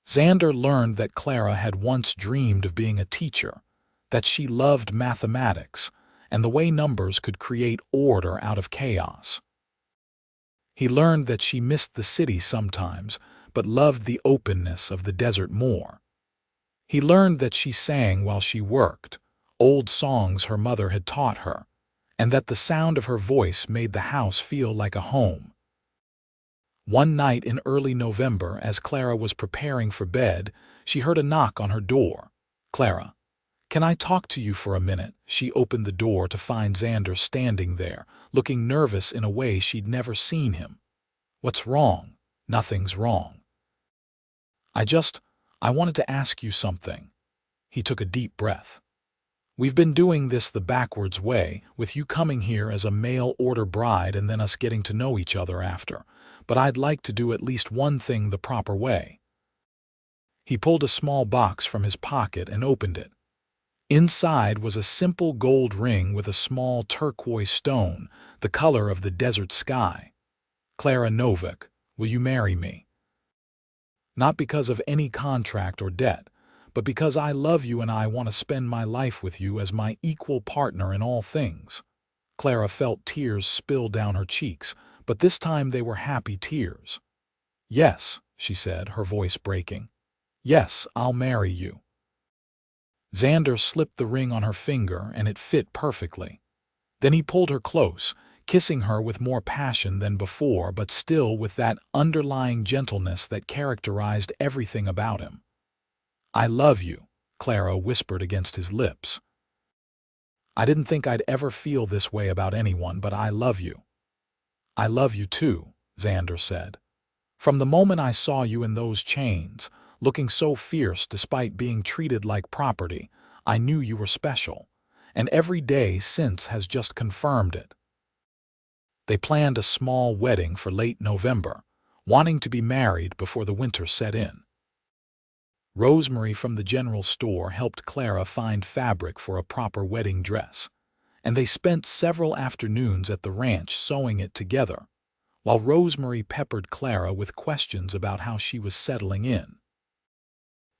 Xander learned that Clara had once dreamed of being a teacher, that she loved mathematics, and the way numbers could create order out of chaos. He learned that she missed the city sometimes, but loved the openness of the desert more. He learned that she sang while she worked, old songs her mother had taught her, and that the sound of her voice made the house feel like a home. One night in early November, as Clara was preparing for bed, she heard a knock on her door. "Clara, can I talk to you for a minute?" She opened the door to find Xander standing there, looking nervous in a way she'd never seen him. "What's wrong?" "Nothing's wrong. I wanted to ask you something." He took a deep breath. "We've been doing this the backwards way, with you coming here as a mail-order bride and then us getting to know each other after. But I'd like to do at least one thing the proper way." He pulled a small box from his pocket and opened it. Inside was a simple gold ring with a small turquoise stone, the color of the desert sky. "Clara Novak, will you marry me?" "Not because of any contract or debt, but because I love you and I want to spend my life with you as my equal partner in all things." Clara felt tears spill down her cheeks, but this time they were happy tears. "Yes," she said, her voice breaking. "Yes, I'll marry you." Xander slipped the ring on her finger, and it fit perfectly. Then he pulled her close, kissing her with more passion than before, but still with that underlying gentleness that characterized everything about him. "I love you," Clara whispered against his lips. "I didn't think I'd ever feel this way about anyone, but I love you." "I love you too," Xander said. "From the moment I saw you in those chains, looking so fierce despite being treated like property, I knew you were special, and every day since has just confirmed it." They planned a small wedding for late November, wanting to be married before the winter set in. Rosemary from the general store helped Clara find fabric for a proper wedding dress, and they spent several afternoons at the ranch sewing it together, while Rosemary peppered Clara with questions about how she was settling in.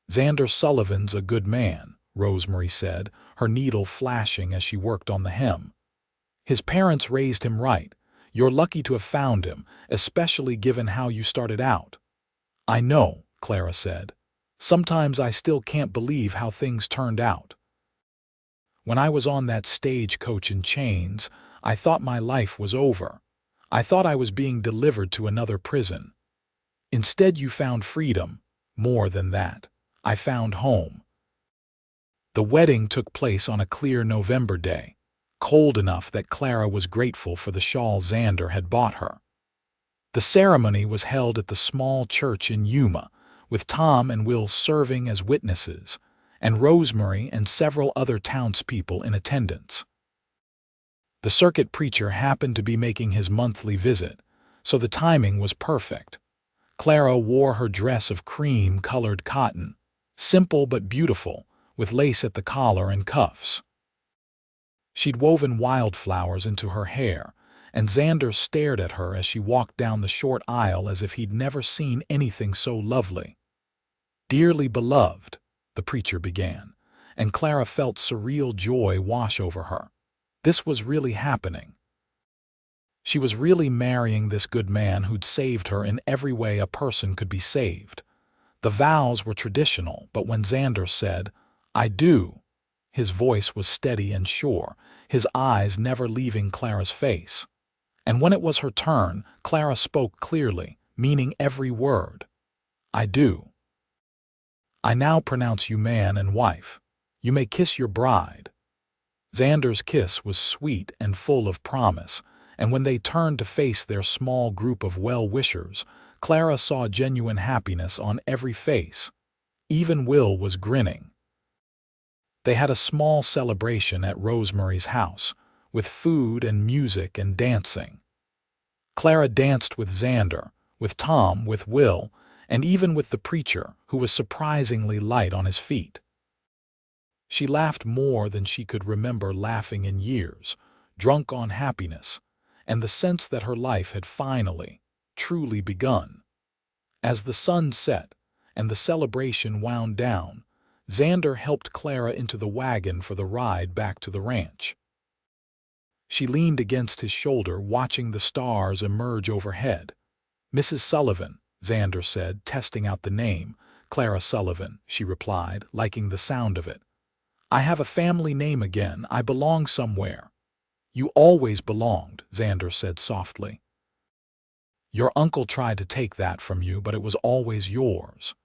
"Xander Sullivan's a good man," Rosemary said, her needle flashing as she worked on the hem. "His parents raised him right. You're lucky to have found him, especially given how you started out." "I know," Clara said. "Sometimes I still can't believe how things turned out. When I was on that stagecoach in chains, I thought my life was over. I thought I was being delivered to another prison. Instead, you found freedom. More than that, I found home." The wedding took place on a clear November day, cold enough that Clara was grateful for the shawl Xander had bought her. The ceremony was held at the small church in Yuma, with Tom and Will serving as witnesses, and Rosemary and several other townspeople in attendance. The circuit preacher happened to be making his monthly visit, so the timing was perfect. Clara wore her dress of cream-colored cotton, simple but beautiful, with lace at the collar and cuffs. She'd woven wildflowers into her hair, and Xander stared at her as she walked down the short aisle as if he'd never seen anything so lovely. "Dearly beloved," the preacher began, and Clara felt surreal joy wash over her. This was really happening. She was really marrying this good man who'd saved her in every way a person could be saved. The vows were traditional, but when Xander said, "I do," his voice was steady and sure, his eyes never leaving Clara's face. And when it was her turn, Clara spoke clearly, meaning every word. "I do. I now pronounce you man and wife. You may kiss your bride." Xander's kiss was sweet and full of promise, and when they turned to face their small group of well-wishers, Clara saw genuine happiness on every face. Even Will was grinning. They had a small celebration at Rosemary's house, with food and music and dancing. Clara danced with Xander, with Tom, with Will, and even with the preacher, who was surprisingly light on his feet. She laughed more than she could remember laughing in years, drunk on happiness, and the sense that her life had finally, truly begun. As the sun set and the celebration wound down, Xander helped Clara into the wagon for the ride back to the ranch. She leaned against his shoulder, watching the stars emerge overhead. "Mrs. Sullivan," Xander said, testing out the name. "Clara Sullivan," she replied, liking the sound of it. "I have a family name again. I belong somewhere." "You always belonged," Xander said softly. "Your uncle tried to take that from you, but it was always yours.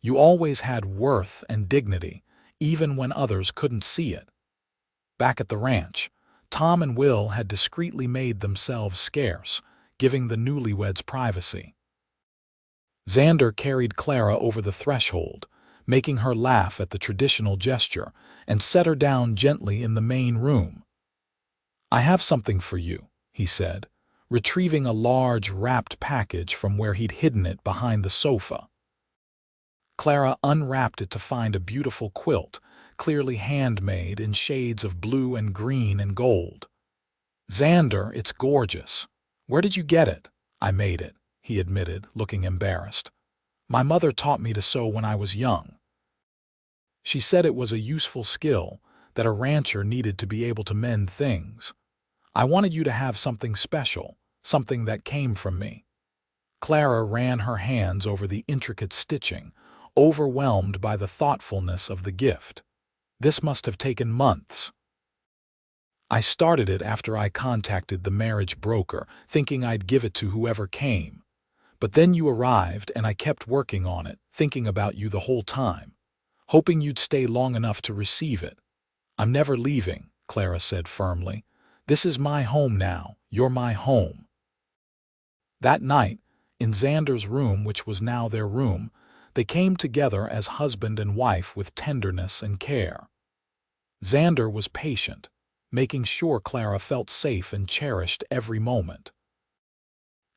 You always had worth and dignity, even when others couldn't see it." Back at the ranch, Tom and Will had discreetly made themselves scarce, giving the newlyweds privacy. Xander carried Clara over the threshold, making her laugh at the traditional gesture, and set her down gently in the main room. "I have something for you," he said, retrieving a large wrapped package from where he'd hidden it behind the sofa. Clara unwrapped it to find a beautiful quilt, clearly handmade in shades of blue and green and gold. "Xander, it's gorgeous. Where did you get it?" "I made it," he admitted, looking embarrassed. "My mother taught me to sew when I was young. She said it was a useful skill, that a rancher needed to be able to mend things. I wanted you to have something special, something that came from me." Clara ran her hands over the intricate stitching, overwhelmed by the thoughtfulness of the gift. "This must have taken months. I started it after I contacted the marriage broker, thinking I'd give it to whoever came. But then you arrived and I kept working on it, thinking about you the whole time, hoping you'd stay long enough to receive it. I'm never leaving," Clara said firmly. "This is my home now. You're my home." That night, in Xander's room, which was now their room, they came together as husband and wife with tenderness and care. Xander was patient, making sure Clara felt safe and cherished every moment.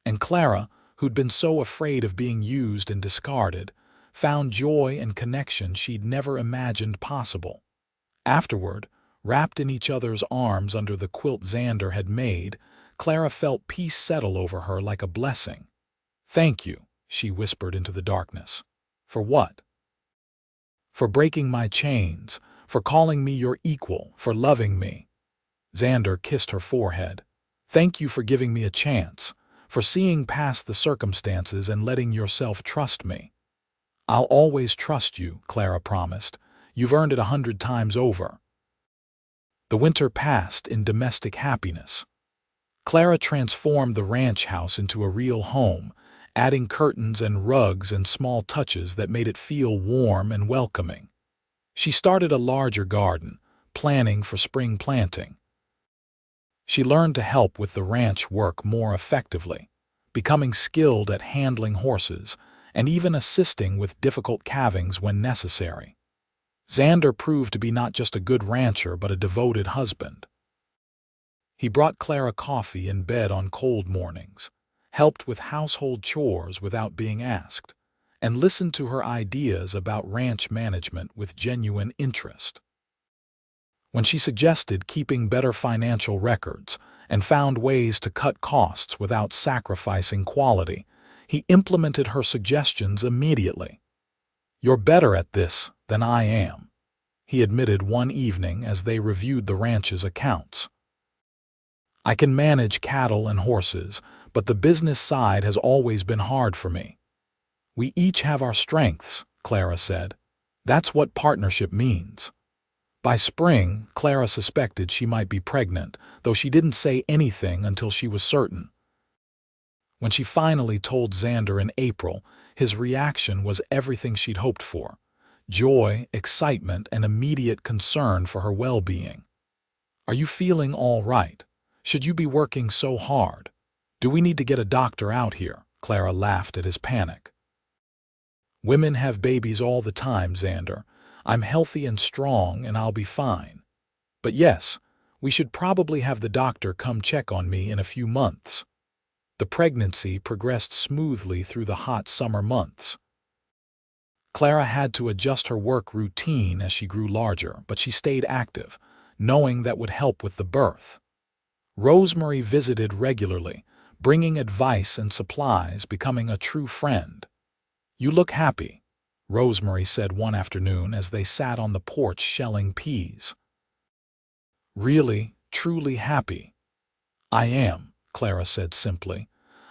And Clara, who'd been so afraid of being used and discarded, found joy and connection she'd never imagined possible. Afterward, wrapped in each other's arms under the quilt Xander had made, Clara felt peace settle over her like a blessing. "Thank you," she whispered into the darkness. "For what?" "For breaking my chains, for calling me your equal, for loving me." Xander kissed her forehead. "Thank you for giving me a chance, for seeing past the circumstances and letting yourself trust me." "I'll always trust you," Clara promised. "You've earned it 100 times over." The winter passed in domestic happiness. Clara transformed the ranch house into a real home, adding curtains and rugs and small touches that made it feel warm and welcoming. She started a larger garden, planning for spring planting. She learned to help with the ranch work more effectively, becoming skilled at handling horses and even assisting with difficult calvings when necessary. Xander proved to be not just a good rancher but a devoted husband. He brought Clara coffee in bed on cold mornings, helped with household chores without being asked, and listened to her ideas about ranch management with genuine interest. When she suggested keeping better financial records and found ways to cut costs without sacrificing quality, he implemented her suggestions immediately. "You're better at this than I am," he admitted one evening as they reviewed the ranch's accounts. "I can manage cattle and horses, but the business side has always been hard for me." "We each have our strengths," Clara said. "That's what partnership means." By spring, Clara suspected she might be pregnant, though she didn't say anything until she was certain. When she finally told Xander in April, his reaction was everything she'd hoped for: joy, excitement, and immediate concern for her well-being. "Are you feeling all right? Should you be working so hard? Do we need to get a doctor out here?" Clara laughed at his panic. "Women have babies all the time, Xander. I'm healthy and strong and I'll be fine. But yes, we should probably have the doctor come check on me in a few months." The pregnancy progressed smoothly through the hot summer months. Clara had to adjust her work routine as she grew larger, but she stayed active, knowing that would help with the birth. Rosemary visited regularly, bringing advice and supplies, becoming a true friend. "You look happy," Rosemary said one afternoon as they sat on the porch shelling peas. "Really, truly happy." "I am," Clara said simply.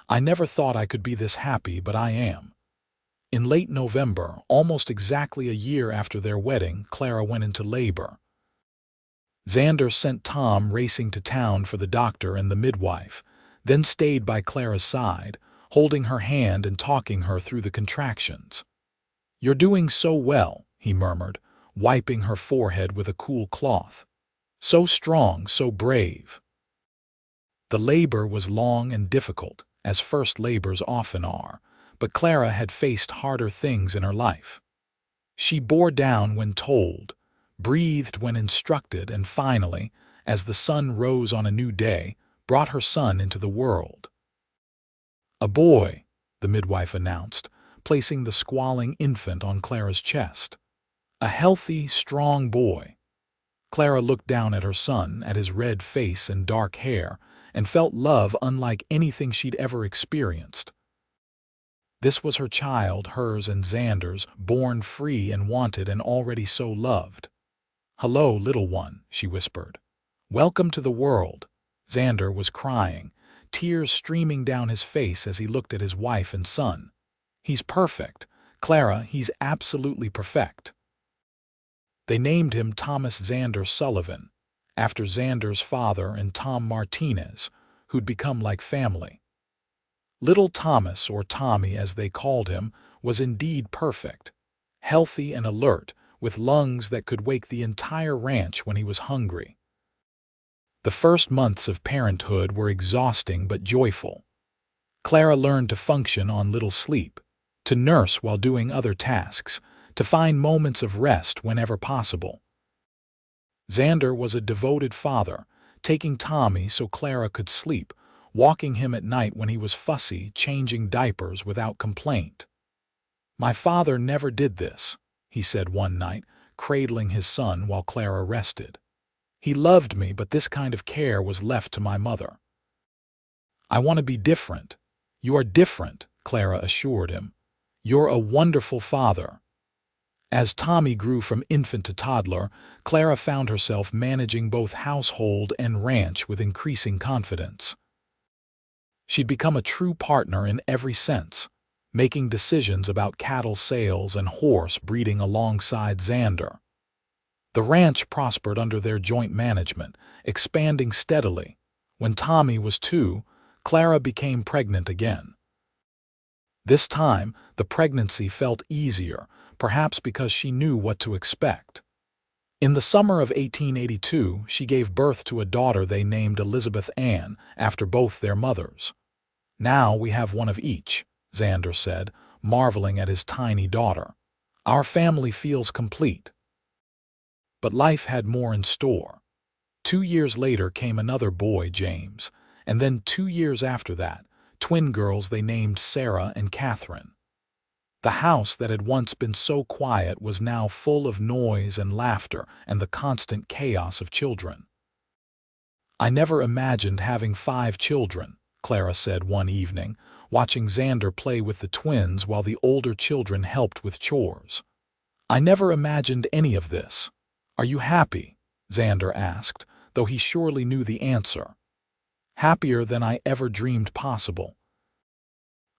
"I never thought I could be this happy, but I am." In late November, almost exactly a year after their wedding, Clara went into labor. Xander sent Tom racing to town for the doctor and the midwife, then stayed by Clara's side, holding her hand and talking her through the contractions. "You're doing so well," he murmured, wiping her forehead with a cool cloth. "So strong, so brave." The labor was long and difficult, as first labors often are, but Clara had faced harder things in her life. She bore down when told, breathed when instructed, and finally, as the sun rose on a new day, brought her son into the world. "A boy," the midwife announced, placing the squalling infant on Clara's chest. "A healthy, strong boy." Clara looked down at her son, at his red face and dark hair, and felt love unlike anything she'd ever experienced. This was her child, hers and Xander's, born free and wanted and already so loved. "Hello, little one," she whispered. "Welcome to the world." Xander was crying, tears streaming down his face as he looked at his wife and son. "He's perfect. Clara, he's absolutely perfect." They named him Thomas Xander Sullivan, after Xander's father and Tom Martinez, who'd become like family. Little Thomas, or Tommy as they called him, was indeed perfect, healthy and alert, with lungs that could wake the entire ranch when he was hungry. The first months of parenthood were exhausting but joyful. Clara learned to function on little sleep, to nurse while doing other tasks, to find moments of rest whenever possible. Xander was a devoted father, taking Tommy so Clara could sleep, walking him at night when he was fussy, changing diapers without complaint. "My father never did this," he said one night, cradling his son while Clara rested. "He loved me, but this kind of care was left to my mother." "I want to be different." "You are different," Clara assured him. "You're a wonderful father." As Tommy grew from infant to toddler, Clara found herself managing both household and ranch with increasing confidence. She'd become a true partner in every sense, making decisions about cattle sales and horse breeding alongside Xander. The ranch prospered under their joint management, expanding steadily. When Tommy was 2, Clara became pregnant again. This time, the pregnancy felt easier, perhaps because she knew what to expect. In the summer of 1882, she gave birth to a daughter they named Elizabeth Ann after both their mothers. "Now we have one of each," Xander said, marveling at his tiny daughter. "Our family feels complete." But life had more in store. 2 years later came another boy, James, and then 2 years after that, twin girls they named Sarah and Catherine. The house that had once been so quiet was now full of noise and laughter and the constant chaos of children. "I never imagined having 5 children," Clara said one evening, watching Xander play with the twins while the older children helped with chores. "I never imagined any of this." "Are you happy?" Xander asked, though he surely knew the answer. "Happier than I ever dreamed possible.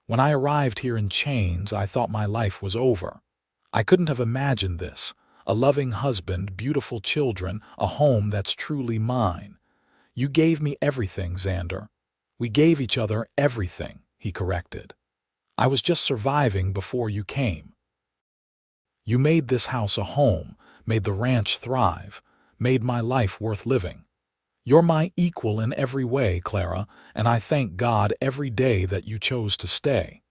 When I arrived here in chains, I thought my life was over. I couldn't have imagined this. A loving husband, beautiful children, a home that's truly mine. You gave me everything, Xander." "We gave each other everything," he corrected. "I was just surviving before you came. You made this house a home, made the ranch thrive, made my life worth living. You're my equal in every way, Clara, and I thank God every day that you chose to stay."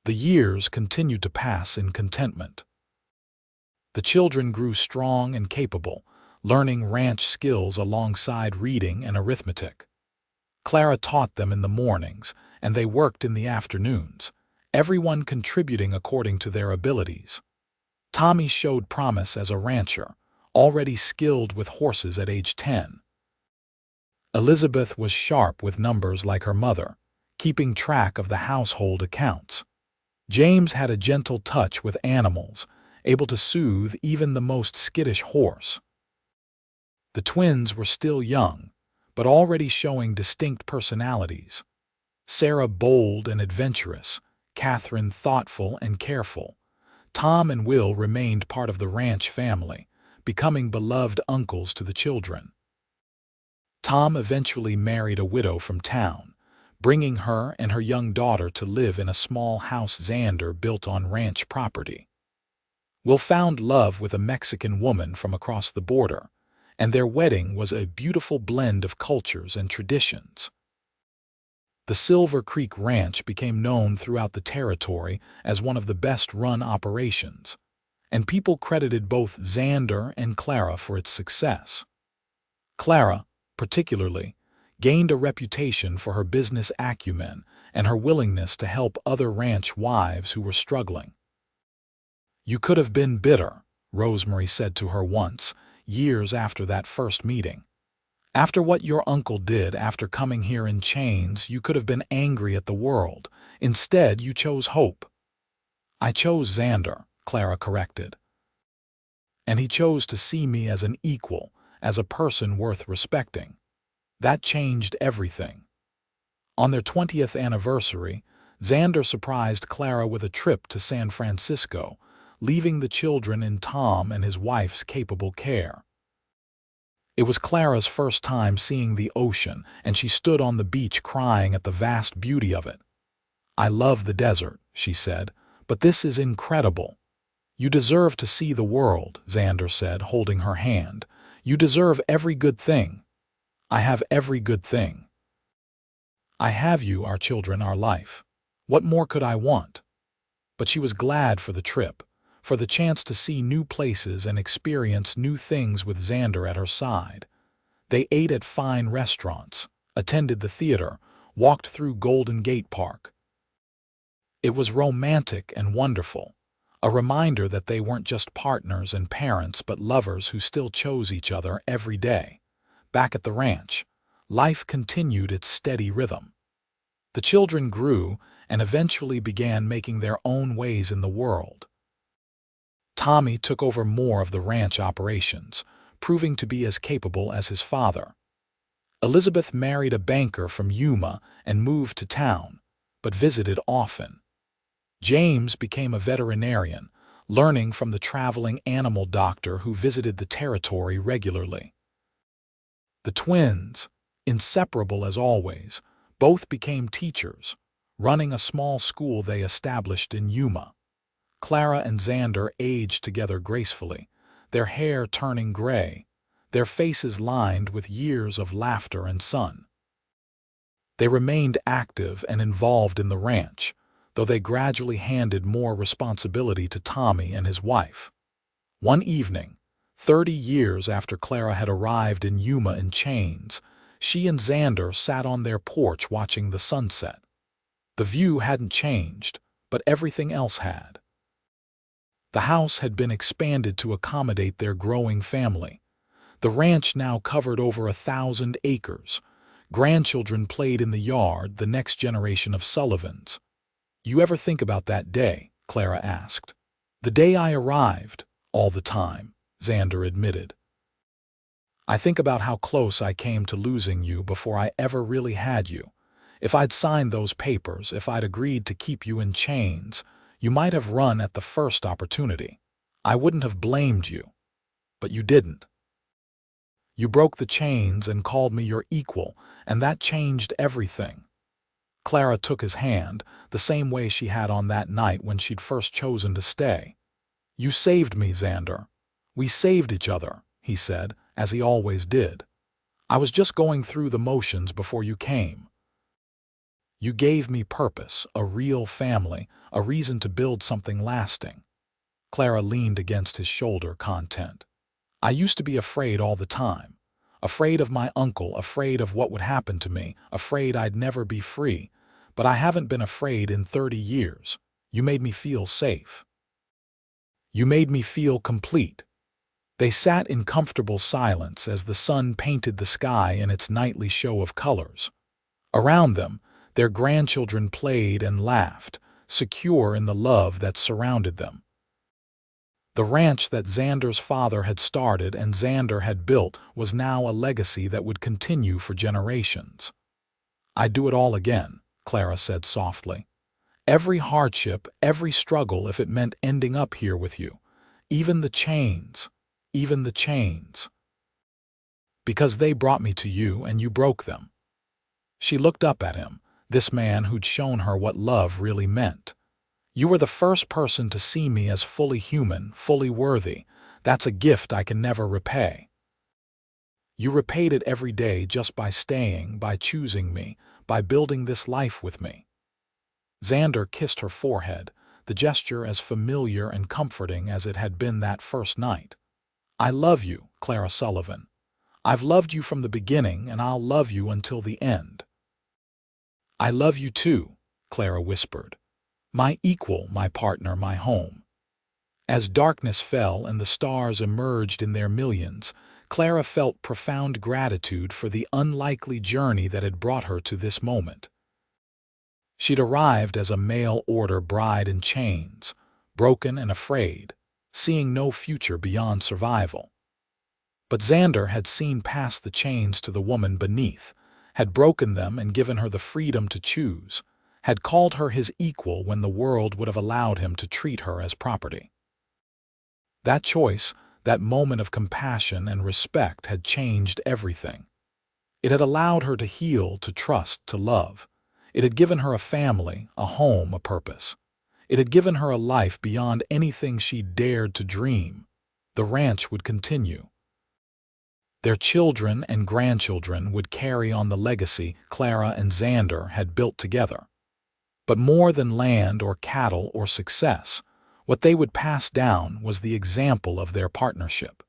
The years continued to pass in contentment. The children grew strong and capable, learning ranch skills alongside reading and arithmetic. Clara taught them in the mornings, and they worked in the afternoons, everyone contributing according to their abilities. Tommy showed promise as a rancher, already skilled with horses at age 10. Elizabeth was sharp with numbers like her mother, keeping track of the household accounts. James had a gentle touch with animals, able to soothe even the most skittish horse. The twins were still young, but already showing distinct personalities. Sarah bold and adventurous, Catherine thoughtful and careful. Tom and Will remained part of the ranch family, becoming beloved uncles to the children. Tom eventually married a widow from town, bringing her and her young daughter to live in a small house Xander built on ranch property. Will found love with a Mexican woman from across the border, and their wedding was a beautiful blend of cultures and traditions. The Silver Creek Ranch became known throughout the territory as one of the best-run operations, and people credited both Xander and Clara for its success. Clara, particularly, gained a reputation for her business acumen and her willingness to help other ranch wives who were struggling. "You could have been bitter," Rosemary said to her once, years after that first meeting. "After what your uncle did after coming here in chains, you could have been angry at the world. Instead, you chose hope." "I chose Xander," Clara corrected. "And he chose to see me as an equal, as a person worth respecting. That changed everything." On their 20th anniversary, Xander surprised Clara with a trip to San Francisco, leaving the children in Tom and his wife's capable care. It was Clara's first time seeing the ocean, and she stood on the beach crying at the vast beauty of it. "I love the desert," she said, "but this is incredible." "You deserve to see the world," Xander said, holding her hand. "You deserve every good thing." "I have every good thing. I have you, our children, our life. What more could I want?" But she was glad for the trip, for the chance to see new places and experience new things with Xander at her side. They ate at fine restaurants, attended the theater, walked through Golden Gate Park. It was romantic and wonderful, a reminder that they weren't just partners and parents but lovers who still chose each other every day. Back at the ranch, life continued its steady rhythm. The children grew and eventually began making their own ways in the world. Tommy took over more of the ranch operations, proving to be as capable as his father. Elizabeth married a banker from Yuma and moved to town, but visited often. James became a veterinarian, learning from the traveling animal doctor who visited the territory regularly. The twins, inseparable as always, both became teachers, running a small school they established in Yuma. Clara and Xander aged together gracefully, their hair turning gray, their faces lined with years of laughter and sun. They remained active and involved in the ranch, though they gradually handed more responsibility to Tommy and his wife. One evening, 30 years after Clara had arrived in Yuma in chains, she and Xander sat on their porch watching the sunset. The view hadn't changed, but everything else had. The house had been expanded to accommodate their growing family. The ranch now covered over 1,000 acres. Grandchildren played in the yard, the next generation of Sullivans. "You ever think about that day?" Clara asked. "The day I arrived." "All the time," Xander admitted. "I think about how close I came to losing you before I ever really had you. If I'd signed those papers, if I'd agreed to keep you in chains, you might have run at the first opportunity. I wouldn't have blamed you. But you didn't. You broke the chains and called me your equal, and that changed everything." Clara took his hand, the same way she had on that night when she'd first chosen to stay. "You saved me, Xander. We saved each other," he said, as he always did. "I was just going through the motions before you came. You gave me purpose, a real family, a reason to build something lasting." Clara leaned against his shoulder, content. "I used to be afraid all the time. Afraid of my uncle, afraid of what would happen to me, afraid I'd never be free. But I haven't been afraid in 30 years. You made me feel safe. You made me feel complete." They sat in comfortable silence as the sun painted the sky in its nightly show of colors. Around them, their grandchildren played and laughed, secure in the love that surrounded them. The ranch that Xander's father had started and Xander had built was now a legacy that would continue for generations. "I'd do it all again," Clara said softly. "Every hardship, every struggle, if it meant ending up here with you. Even the chains. Even the chains. Because they brought me to you and you broke them." She looked up at him, this man who'd shown her what love really meant. "You were the first person to see me as fully human, fully worthy. That's a gift I can never repay. You repaid it every day just by staying, by choosing me, by building this life with me." Xander kissed her forehead, the gesture as familiar and comforting as it had been that first night. "I love you, Clara Sullivan. I've loved you from the beginning, and I'll love you until the end." "I love you too," Clara whispered. "My equal, my partner, my home." As darkness fell and the stars emerged in their millions, Clara felt profound gratitude for the unlikely journey that had brought her to this moment. She'd arrived as a mail-order bride in chains, broken and afraid, seeing no future beyond survival. But Xander had seen past the chains to the woman beneath, had broken them and given her the freedom to choose, had called her his equal when the world would have allowed him to treat her as property. That choice, that moment of compassion and respect had changed everything. It had allowed her to heal, to trust, to love. It had given her a family, a home, a purpose. It had given her a life beyond anything she dared to dream. The ranch would continue. Their children and grandchildren would carry on the legacy Clara and Xander had built together. But more than land or cattle or success, what they would pass down was the example of their partnership.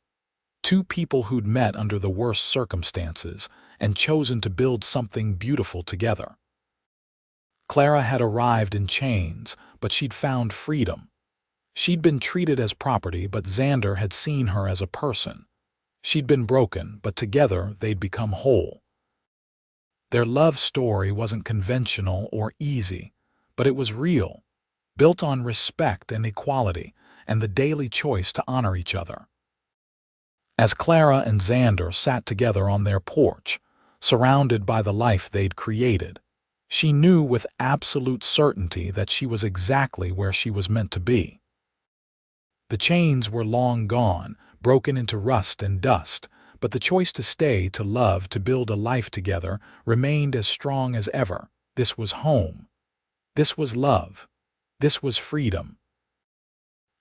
Two people who'd met under the worst circumstances and chosen to build something beautiful together. Clara had arrived in chains, but she'd found freedom. She'd been treated as property, but Xander had seen her as a person. She'd been broken, but together they'd become whole. Their love story wasn't conventional or easy, but it was real, built on respect and equality, and the daily choice to honor each other. As Clara and Xander sat together on their porch, surrounded by the life they'd created, she knew with absolute certainty that she was exactly where she was meant to be. The chains were long gone, broken into rust and dust, but the choice to stay, to love, to build a life together remained as strong as ever. This was home. This was love. This was freedom.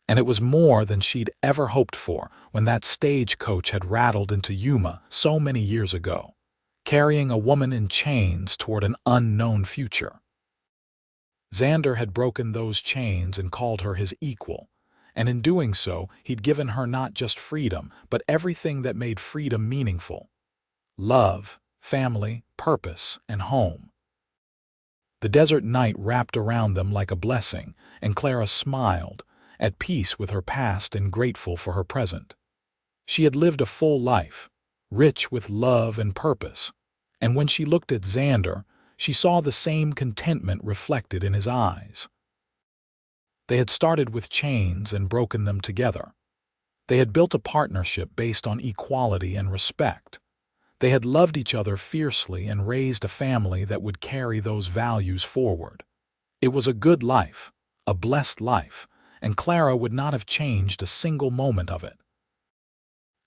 And it was more than she'd ever hoped for when that stagecoach had rattled into Yuma so many years ago, carrying a woman in chains toward an unknown future. Xander had broken those chains and called her his equal, and in doing so, he'd given her not just freedom, but everything that made freedom meaningful: love, family, purpose, and home. The desert night wrapped around them like a blessing, and Clara smiled, at peace with her past and grateful for her present. She had lived a full life, rich with love and purpose, and when she looked at Xander, she saw the same contentment reflected in his eyes. They had started with chains and broken them together. They had built a partnership based on equality and respect. They had loved each other fiercely and raised a family that would carry those values forward. It was a good life, a blessed life, and Clara would not have changed a single moment of it.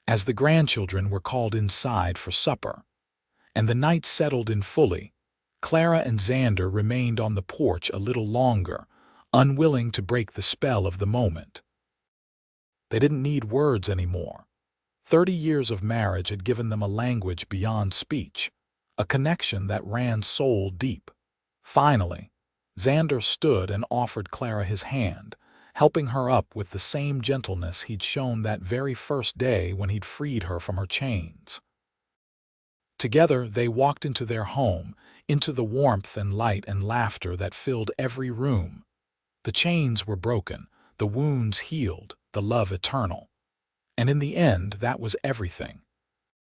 As the grandchildren were called inside for supper, and the night settled in fully, Clara and Xander remained on the porch a little longer, unwilling to break the spell of the moment. They didn't need words anymore. 30 years of marriage had given them a language beyond speech, a connection that ran soul deep. Finally, Xander stood and offered Clara his hand, helping her up with the same gentleness he'd shown that very first day when he'd freed her from her chains. Together, they walked into their home, into the warmth and light and laughter that filled every room. The chains were broken, the wounds healed, the love eternal. And in the end, that was everything.